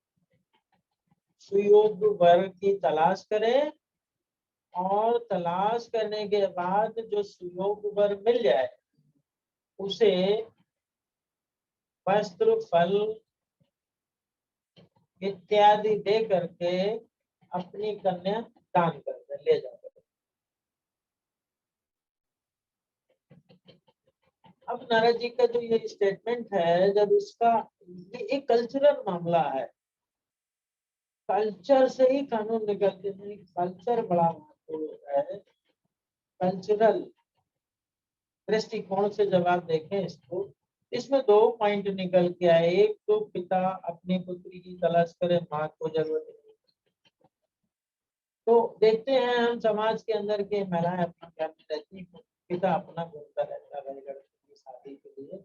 सुयोग्य वर की तलाश करें और तलाश करने के बाद जो सुयोग्य वर मिल जाए उसे वस्त्र, फल इत्यादि दे करके अपनी कन्या दान करके ले जाकर। अब नारद जी का जो ये स्टेटमेंट है, जब इसका ये एक कल्चरल मामला है, कल्चर से ही कानून निकलते हैं, कल्चर बड़ा महत्वपूर्ण है। कल्चरल दृष्टिकोण से जब आप देखें इसको, इसमें 2 पॉइंट निकल के आए। एक तो पिता अपनी पुत्री की तलाश करे, माँ को जरूरत नहीं। तो देखते हैं हम समाज के अंदर के महिलाएं अपना घर में रहती, पिता अपना घूमता रहता है लड़के की शादी के लिए,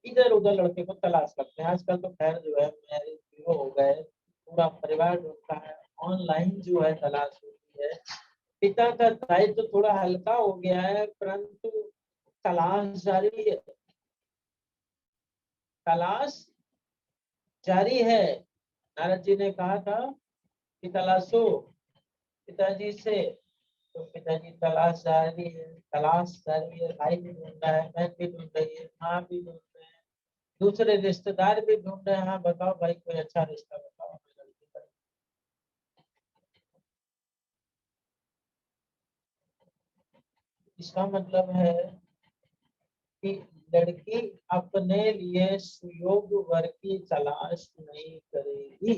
इधर उधर लड़के को तलाश करते हैं। आजकल तो खैर जो है मैरिज ब्यूरो हो गए, पूरा परिवार ढूंढता है, ऑनलाइन जो है तलाश होती है। पिता का दायित्व तो थोड़ा हल्का हो गया है, परंतु तलाश जारी है, तलाश जारी है। नारद जी ने कहा था कि तलाशो पिताजी से, तो पिताजी तलाश जारी है, तलाश जारी है। भाई भी ढूंढ रहा है, बहन भी ढूंढ रही है, माँ भी ढूंढ रहे हैं, दूसरे रिश्तेदार भी ढूंढ रहे हैं। हाँ बताओ भाई, कोई अच्छा रिश्ता बताओ। इसका मतलब है कि लड़की अपने लिए सुयोग्य वर की तलाश नहीं करेगी,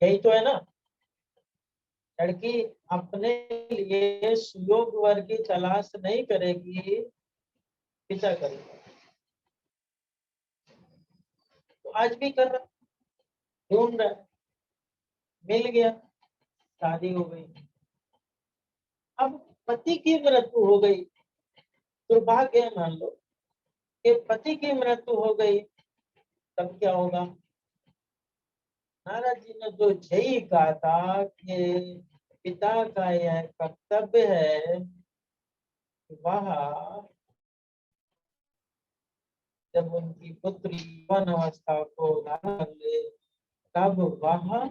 यही तो है ना। लड़की अपने लिए सुयोग्य वर की तलाश नहीं करेगी, पिता करेगा। तो आज भी कर रहा, ढूंढ रहा, मिल गया, शादी हो गई। अब पति की मृत्यु हो गई, दुर्भाग्य है, मान लो कि पति की मृत्यु हो गई, तब क्या होगा? नारद जी ने जो यही कहा था कि पिता का यह कर्तव्य है, वह जब उनकी पुत्री यौवन अवस्था को धारण कर ले, तब वह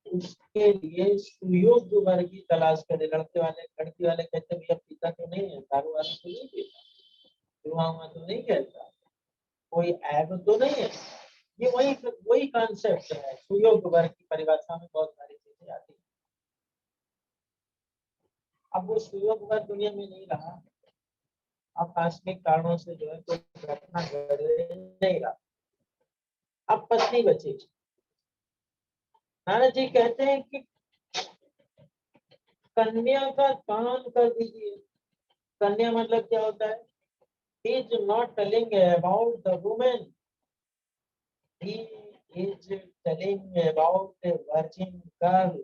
उसके लिए सुयोग्य वर की तलाश करे। लड़की वाले कहते भैया पिता तो नहीं है, दारू वाला तो नहीं पीता, जुआ तो नहीं खेलता, कोई ऐब तो नहीं है। ये वही कॉन्सेप्ट है। सुयोग्य वर की परिभाषा में बहुत सारी चीजें आती है। अब वो सुयोग्य वर दुनिया में नहीं रहा, आकस्मिक कारणों से जो है कोई घटना नहीं रहा, अब पत्नी बची। नारद जी कहते हैं कि कन्या का दान कर दीजिए। कन्या मतलब क्या होता है? He is not telling about the woman, he is telling about a virgin girl.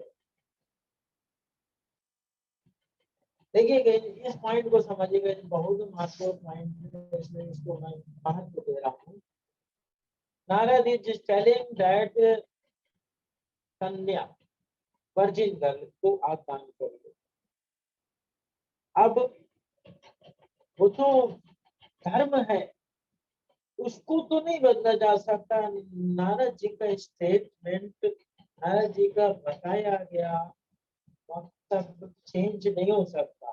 देखिएगा, इस पॉइंट को समझिएगा, बहुत महत्वपूर्ण पॉइंट है, इसलिए इसको मैं महत्व दे रहा हूँ। नारद इज टेलिंग दैट कन्या वर्जिन गर्ल को आप दान करिए। अब वो तो धर्म है, उसको तो नहीं बदला जा सकता। नारद जी का स्टेटमेंट, नारद जी का बताया गया मतलब चेंज नहीं हो सकता।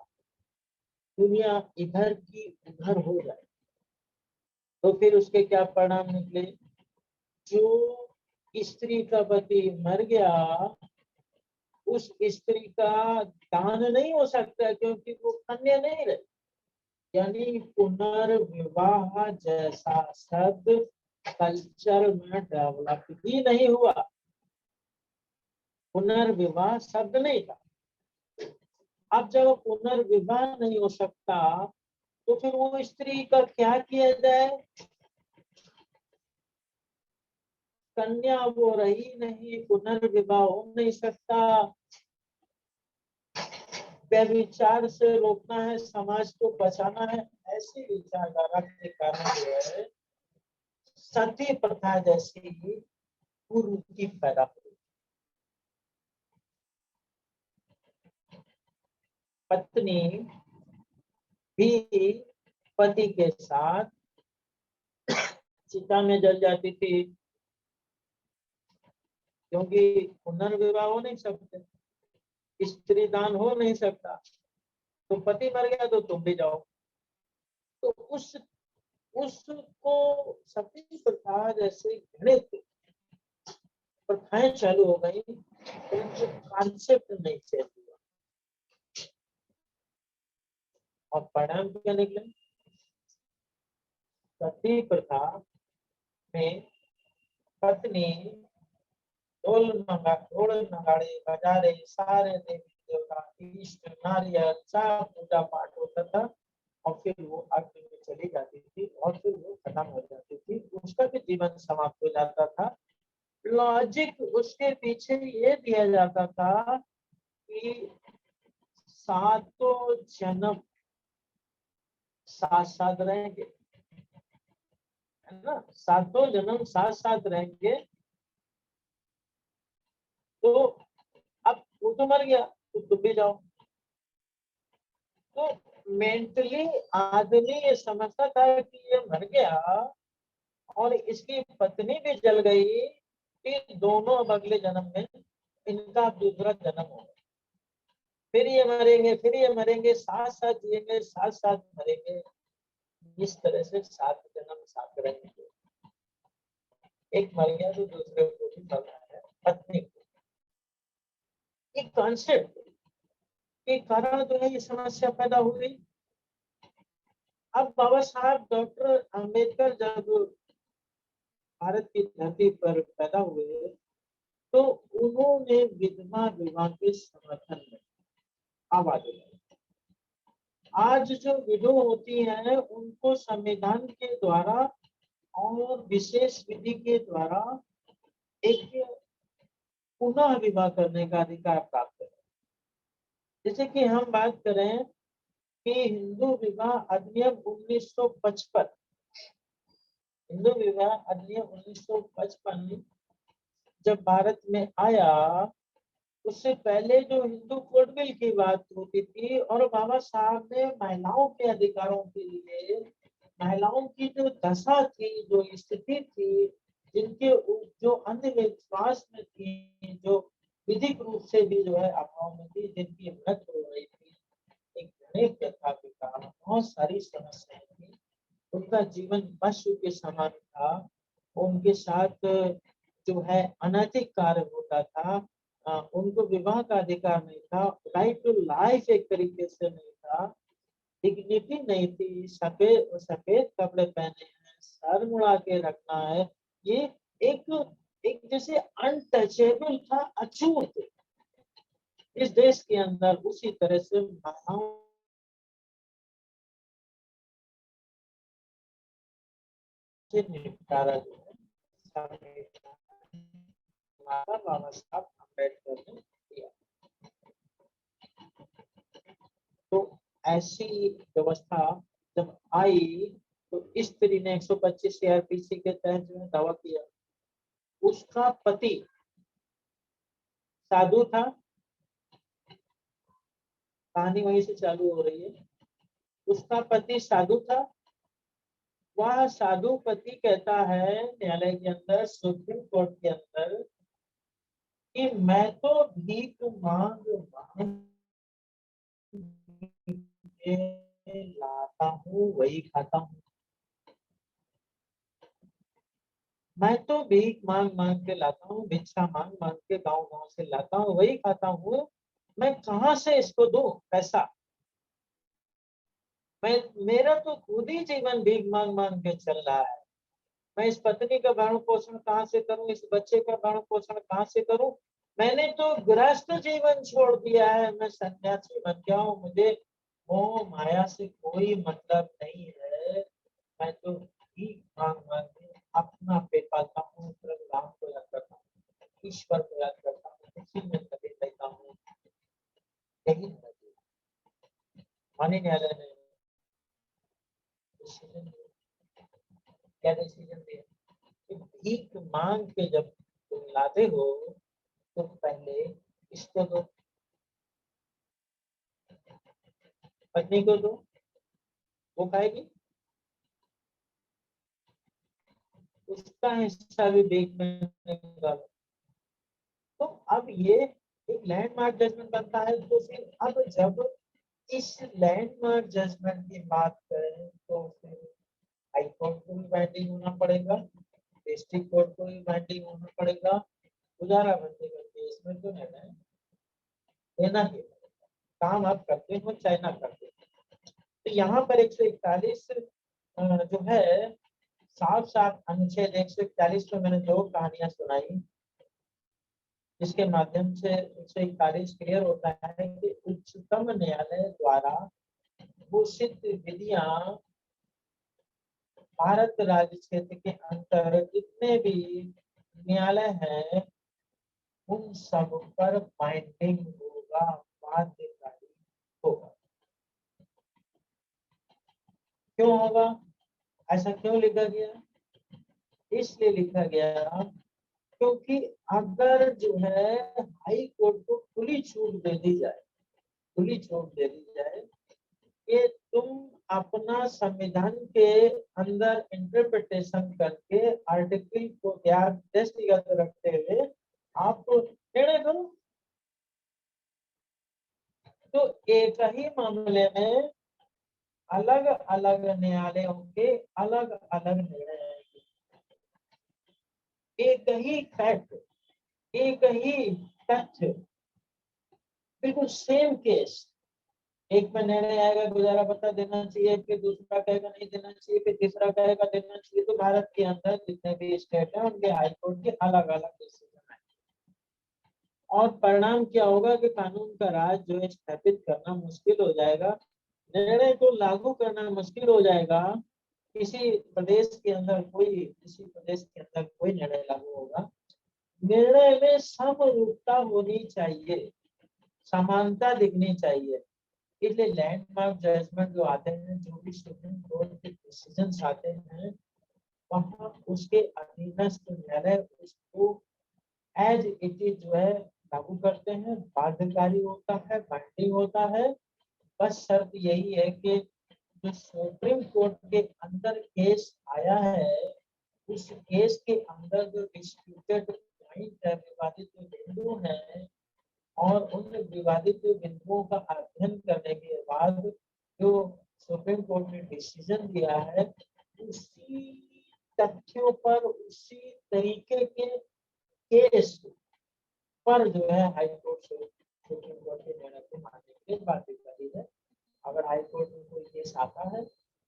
दुनिया इधर की उधर हो जाए तो फिर उसके क्या परिणाम निकले? जो स्त्री का पति मर गया, उस स्त्री का दान नहीं हो सकता, क्योंकि वो कन्या नहीं रही। यानी पुनर्विवाह जैसा शब्द कल्चर में डेवलप ही नहीं हुआ, पुनर्विवाह शब्द नहीं था। अब जब पुनर्विवाह नहीं हो सकता, तो फिर वो स्त्री का क्या किया जाए? कन्या वो रही नहीं, पुनर्विवाह हो नहीं सकता। व्यभिचार से रोकना है, समाज को बचाना है, ऐसी विचारधारा के कारण जो है सती प्रथा जैसी कुरीति पैदा हुई। पत्नी भी पति के साथ चिता में जल जाती थी, क्योंकि पुनर्विवाह हो नहीं सकते, स्त्री दान हो नहीं सकता। तो पति मर गया तो तुम भी जाओ। तो उसको सती प्रथा जैसे घृणित प्रथाएं चालू हो गई, तो कॉन्सेप्ट नहीं चेंज हुआ, और परिणाम क्या निकले? सती प्रथा में पत्नी ढोल नगाड़े बजा रहे, सारे देवी देवता इष्ट नारियल सब पूजा पाठ होता जाता था और फिर वो अग्नि में चली जाती थी और फिर वो खत्म हो जाती थी, उसका भी जीवन समाप्त हो जाता था। लॉजिक उसके पीछे ये दिया जाता था कि सातों जन्म साथ साथ रहेंगे, है ना, सातों जन्म साथ साथ रहेंगे। तो अब वो तो मर गया तो तुम भी जाओ। तो मेंटली आदमी ये समझता था कि ये मर गया और इसकी पत्नी भी जल गई, कि दोनों अब अगले जन्म में इनका अब दूसरा जन्म होगा, फिर ये मरेंगे, फिर ये मरेंगे, साथ साथ जिएंगे, साथ साथ मरेंगे, इस तरह से 7 जन्म साथ रहेंगे। एक मर गया तो दूसरे को भी मरना है, पत्नी को। एक कॉन्सेप्ट के कारण जो है ये समस्या पैदा हुई। अब बाबा साहब डॉक्टर अंबेडकर जब भारत की धरती पर पैदा हुए तो उन्होंने विधवा विवाह के समर्थन में आवाज उठाई। आज जो विधवा होती हैं उनको संविधान के द्वारा और विशेष विधि के द्वारा एक पुनः विवाह करने का अधिकार प्राप्त है। जैसे कि हम बात करें कि हिंदू विवाह अधिनियम 1955, हिंदू विवाह अधिनियम 1955 जब भारत में आया, उससे पहले जो हिंदू कोड बिल की बात होती थी और बाबा साहब ने महिलाओं के अधिकारों के लिए, महिलाओं की जो दशा थी, जो स्थिति थी, जिनके जो अंधविश्वास में थी, जो विधिक रूप से भी जो है अभाव में थी, जिनकी मृत्यु हो रही थी, एक गणित प्रथा के कारण बहुत सारी समस्याएं थी, उनका जीवन पशु के समान था, उनके साथ जो है अनैतिक कार्य होता था, उनको विवाह का अधिकार नहीं था, राइट टू लाइफ एक तरीके से नहीं था, डिग्निटी नहीं थी, सफेद सफेद कपड़े पहने हैं, सर मुड़ा के रखना है, ये एक एक जैसे अनटचेबल था, अछूत इस देश के अंदर। उसी तरह से महिलाओं से निपटारा जो है बाबा साहब अम्बेडकर ने किया। तो ऐसी व्यवस्था जब आई तो स्त्री ने 125 सीआरपीसी के तहत जो है दावा किया। उसका पति साधु था, कहानी वहीं से चालू हो रही है। उसका पति साधु था, वह साधु पति कहता है न्यायालय के अंदर, सुप्रीम कोर्ट के अंदर, कि मैं तो भीख मांग मांग लाता हूँ वही खाता हूँ, मैं तो भीख मांग मांग के लाता हूँ, भिक्षा मांग मांग के गांव गांव से लाता हूँ वही खाता हूँ, मैं कहाँ से इसको दूं पैसा, मैं मेरा तो खुद ही जीवन भीख मांग मांग के चल रहा है, मैं इस पत्नी का भरण पोषण कहाँ से करूं, इस बच्चे का भरण पोषण कहाँ से करूं, मैंने तो गृहस्थ जीवन छोड़ दिया है, मैं सन्यासी बन गया हूँ, मुझे मोह माया से कोई मतलब नहीं है, मैं तो भीख मांग मांग के अपना पेट पालता हूँ, राम को याद करता हूँ, ईश्वर को याद करता हूँ, उसी में लगे रहता हूँ। यही माननीय न्यायालय ने डिसीजन क्या डिसीजन दिया कि भीख मांग के जब तुम लाते हो तो पहले इसको दो, पत्नी को दो, वो खाएगी, उसका हिस्सा भी भीख में निकालो। तो अब ये एक लैंडमार्क जजमेंट बनता है। तो फिर अब जब इस लैंडमार्क जजमेंट की बात करें तो फिर हाई कोर्ट को भी बाइंडिंग होना पड़ेगा, डिस्ट्रिक्ट कोर्ट को भी बाइंडिंग होना पड़ेगा, गुजारा बंदी का केस में तो निर्णय देना ही पड़ेगा, काम आप करते हो चाहे ना करते हो। तो यहाँ पर 141 जो है साफ साफ अनुच्छेद 141 में मैंने 2 कहानियां सुनाई, जिसके माध्यम से 141 क्लियर होता है कि उच्चतम न्यायालय द्वारा घोषित विधियां भारत राज्य क्षेत्र के अंतर जितने भी न्यायालय हैं उन सब पर बाइंडिंग होगा, बाध्यकारी होगा। क्यों होगा? ऐसा क्यों लिखा गया? इसलिए लिखा गया क्योंकि अगर जो है हाई कोर्ट को खुली छूट दे दी जाए, खुली छूट दे दी जाए कि तुम अपना संविधान के अंदर इंटरप्रिटेशन करके आर्टिकल को दृष्टिगत रखते हुए आप निर्णय करो, तो एक ही मामले में अलग अलग न्यायालयों के अलग अलग निर्णय आएंगे। एक ही फैक्ट, एक ही तथ्य, बिल्कुल सेम केस, एक में निर्णय आएगा गुजारा भत्ता देना चाहिए, फिर दूसरा कहेगा नहीं देना चाहिए, फिर तीसरा कहेगा देना चाहिए। तो भारत के अंदर जितने भी स्टेट है उनके हाई कोर्ट के अलग अलग डिसीजन है और परिणाम क्या होगा कि कानून का राज जो है स्थापित करना मुश्किल हो जाएगा, निर्णय को लागू करना मुश्किल हो जाएगा। किसी प्रदेश के अंदर कोई निर्णय लागू होगा, निर्णय में समरूपता होनी चाहिए, समानता दिखनी चाहिए। इसलिए लैंडमार्क जजमेंट जो आते हैं, जो भी सुप्रीम कोर्ट के डिसीजंस आते हैं, वहां उसके अधीनस्थ न्यायालय उसको एज इट इज जो है लागू करते हैं, बाध्यकारी होता है, बाइंडिंग होता है। बस शर्त यही है कि जो सुप्रीम कोर्ट के अंदर केस आया है, उस केस के अंदर जो डिस्प्यूटेड पॉइंट है, विवादित जो बिंदु है, और उन विवादित बिंदुओं का अध्ययन करने के बाद जो सुप्रीम कोर्ट ने डिसीजन दिया है, उसी तथ्यों पर, उसी तरीके के केस पर जो है हाई कोर्ट से सुप्रीम कोर्ट के निर्णय को मानने की बात करी है। अगर हाई कोर्ट में कोई केस आता है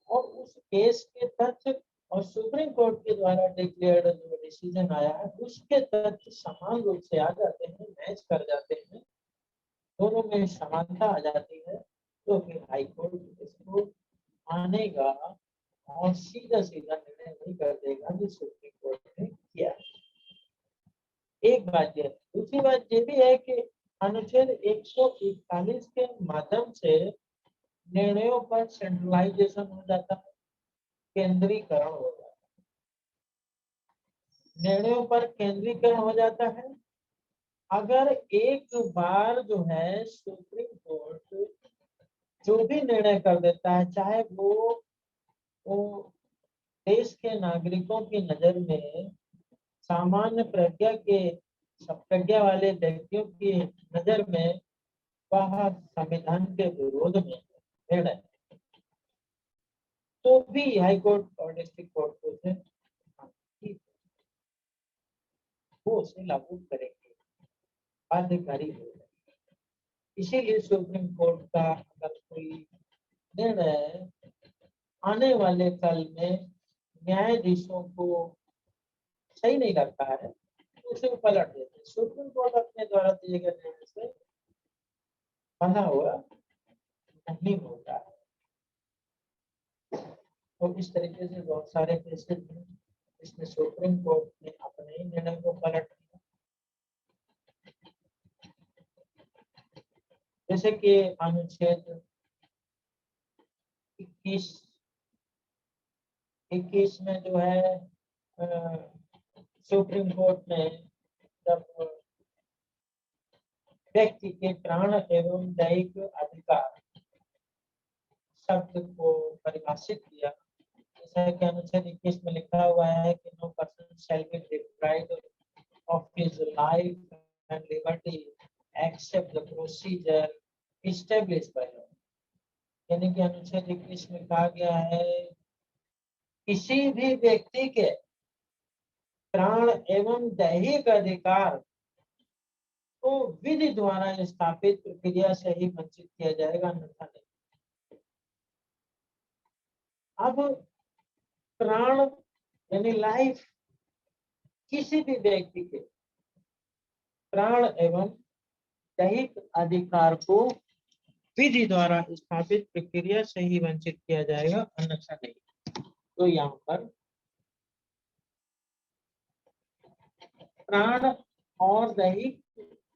और उस केस के तथ्य और सुप्रीम कोर्ट के द्वारा डिक्लेयर्ड जो डिसीजन आया है उसके तथ्य समान रूप से आ जाते हैं, मैच कर जाते हैं, दोनों में समानता आ जाती है, तो फिर हाई कोर्ट इसको मानेगा और सीधा सीधा निर्णय नहीं कर देगा कि सुप्रीम कोर्ट ने किया। एक बात यह, दूसरी बात ये भी है कि अनुच्छेद 141 के माध्यम से निर्णयों पर सेंट्रलाइजेशन हो जाता है, केंद्रीकरण हो जाता है, निर्णयों पर केंद्रीकरण हो जाता है। अगर एक बार जो है सुप्रीम कोर्ट जो भी निर्णय कर देता है, चाहे वो देश के नागरिकों की नजर में, सामान्य प्रज्ञा वाले व्यक्तियों की नजर में वह संविधान के विरोध में निर्णय, तो भी हाई कोर्ट और डिस्ट्रिक्ट कोर्ट को वो उसे लागू करेंगे, बाध्यकारी होगा। इसीलिए सुप्रीम कोर्ट का अगर कोई निर्णय आने वाले कल में न्यायाधीशों को सही नहीं लगता है तो उसे पलट देते हैं। सुप्रीम कोर्ट अपने द्वारा दिए गए निर्णय से बंधा हुआ नहीं होता है। तो इस तरीके से बहुत सारे केसेस हैं इसमें सुप्रीम कोर्ट ने अपने ही निर्णय को पलट दिया। जैसे कि अनुच्छेद 21 में जो है सुप्रीम कोर्ट ने जब व्यक्ति के प्राण एवं दैहिक अधिकार शब्द को परिभाषित किया, जैसा कि अनुच्छेद 21 में लिखा हुआ है कि no person shall be deprived of his life and liberty except the procedure established by law. यानी कि अनुच्छेद 21 में कहा गया है किसी भी व्यक्ति के प्राण एवं दैहिक अधिकार को विधि द्वारा स्थापित प्रक्रिया से ही वंचित किया जाएगा, अन्यथा नहीं। अब प्राण यानी लाइफ, किसी भी व्यक्ति के प्राण एवं दैहिक अधिकार को विधि द्वारा स्थापित प्रक्रिया से ही वंचित किया जाएगा, अन्यथा नहीं। तो यहाँ पर प्राण और दैहिक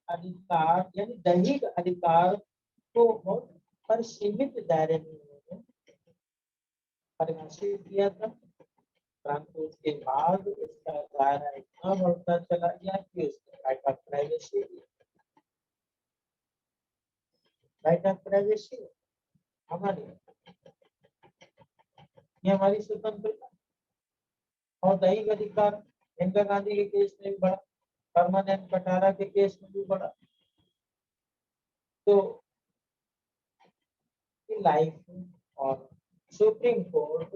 अधिकार यानी दैहिक अधिकार को बहुत परिसीमित दायरे में परिभाषित किया था, परंतु उसके बाद उसका दायरा इतना बढ़ता चला गया कि उसने राइट ऑफ प्राइवेसी हमारी ये हमारी स्वतंत्रता और दैहिक अधिकार इंदिरा गांधी के केस में भी बढ़ा, परमानेंट कटारा के केस में भी बढ़ा। तो लाइफ और सुप्रीम कोर्ट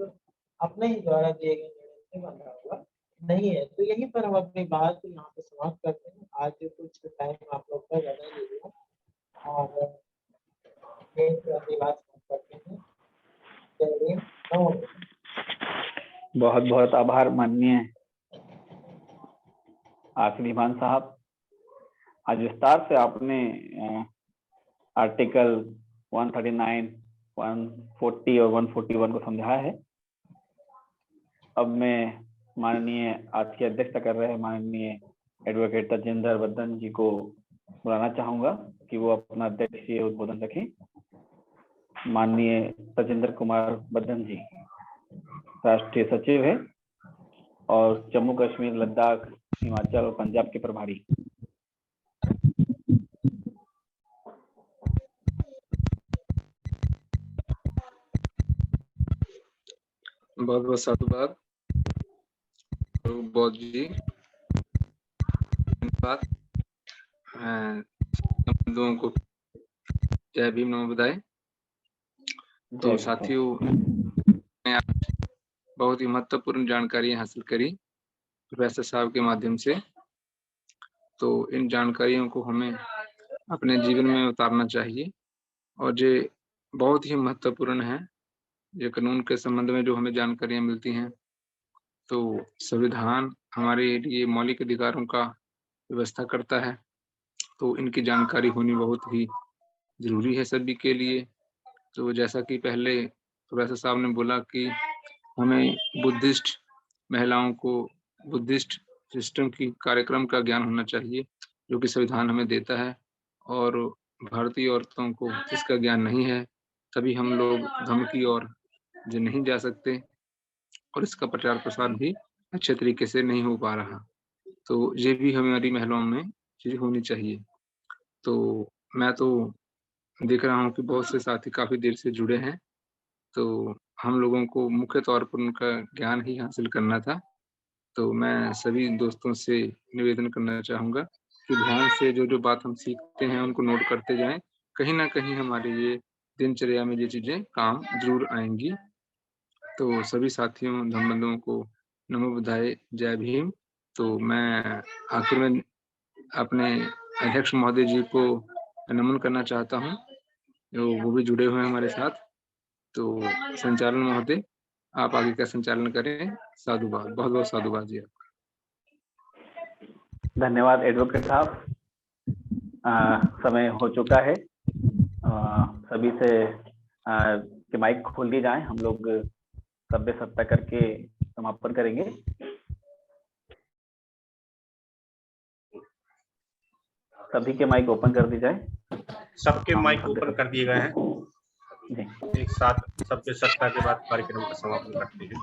अपने ही द्वारा दिए गए निर्णय से बंधा हुआ नहीं है। तो यहीं पर हम अपनी बात यहाँ पे समाप्त करते हैं। आज कुछ टाइम आप लोग का ज्यादा ले लिया और अपनी बात समाप्त करते हैं। बहुत बहुत आभार माननीय आखिरीमान साहब। आज विस्तार से आपने आर्टिकल 139, 140 और 141 को समझाया है। अब मैं माननीय आज की अध्यक्षता कर रहे हैं माननीय एडवोकेट तजिंदर बद्दन जी को बुलाना चाहूंगा कि वो अपना अध्यक्षीय उद्बोधन रखें। माननीय तजिंदर कुमार बद्दन जी राष्ट्रीय सचिव है और जम्मू कश्मीर, लद्दाख, हिमाचल और पंजाब के प्रभारी। बहुत बहुत साधुवाद बौद्ध जी, धन्यवाद। लोगों को जय भीम, नमो बुद्धाय। तो साथियों, बहुत ही महत्वपूर्ण जानकारी हासिल करी प्रोफेसर साहब के माध्यम से। तो इन जानकारियों को हमें अपने जीवन में उतारना चाहिए और ये बहुत ही महत्वपूर्ण है। ये कानून के संबंध में जो हमें जानकारियां मिलती हैं, तो संविधान हमारे लिए मौलिक अधिकारों का व्यवस्था करता है, तो इनकी जानकारी होनी बहुत ही जरूरी है सभी के लिए। तो जैसा कि पहले प्रोफेसर साहब ने बोला कि हमें बुद्धिस्ट महिलाओं को बुद्धिस्ट सिस्टम की कार्यक्रम का ज्ञान होना चाहिए, जो कि संविधान हमें देता है, और भारतीय औरतों को इसका ज्ञान नहीं है, तभी हम लोग धर्म की ओर जो नहीं जा सकते और इसका प्रचार प्रसार भी अच्छे तरीके से नहीं हो पा रहा। तो ये भी हमारी महिलाओं में चीज होनी चाहिए। तो मैं तो देख रहा हूँ कि बहुत से साथी काफी देर से जुड़े हैं, तो हम लोगों को मुख्य तौर पर उनका ज्ञान ही हासिल करना था। तो मैं सभी दोस्तों से निवेदन करना चाहूँगा कि ध्यान से जो जो बात हम सीखते हैं उनको नोट करते जाएं। कहीं ना कहीं हमारे ये दिनचर्या में ये चीज़ें काम जरूर आएंगी। तो सभी साथियों, धर्मबंधुओं को नमो बुद्धाय, जय भीम। तो मैं आखिर में अपने अध्यक्ष महोदय जी को नमन करना चाहता हूँ, जो वो भी जुड़े हुए हैं हमारे साथ। तो संचालन महोदय, आप आगे का संचालन करें। साधुवाद, बहुत बहुत साधुवाद जी आपका। धन्यवाद एडवोकेट साहब। समय हो चुका है, सभी से कि माइक खोल दिए जाए, हम लोग सभ्य सत्ता करके समापन करेंगे। सभी के माइक ओपन कर दी जाए। सबके माइक ओपन कर दिए गए हैं। जी, एक साथ सभ्य सत्ता के बाद कार्यक्रम का समापन करते हैं।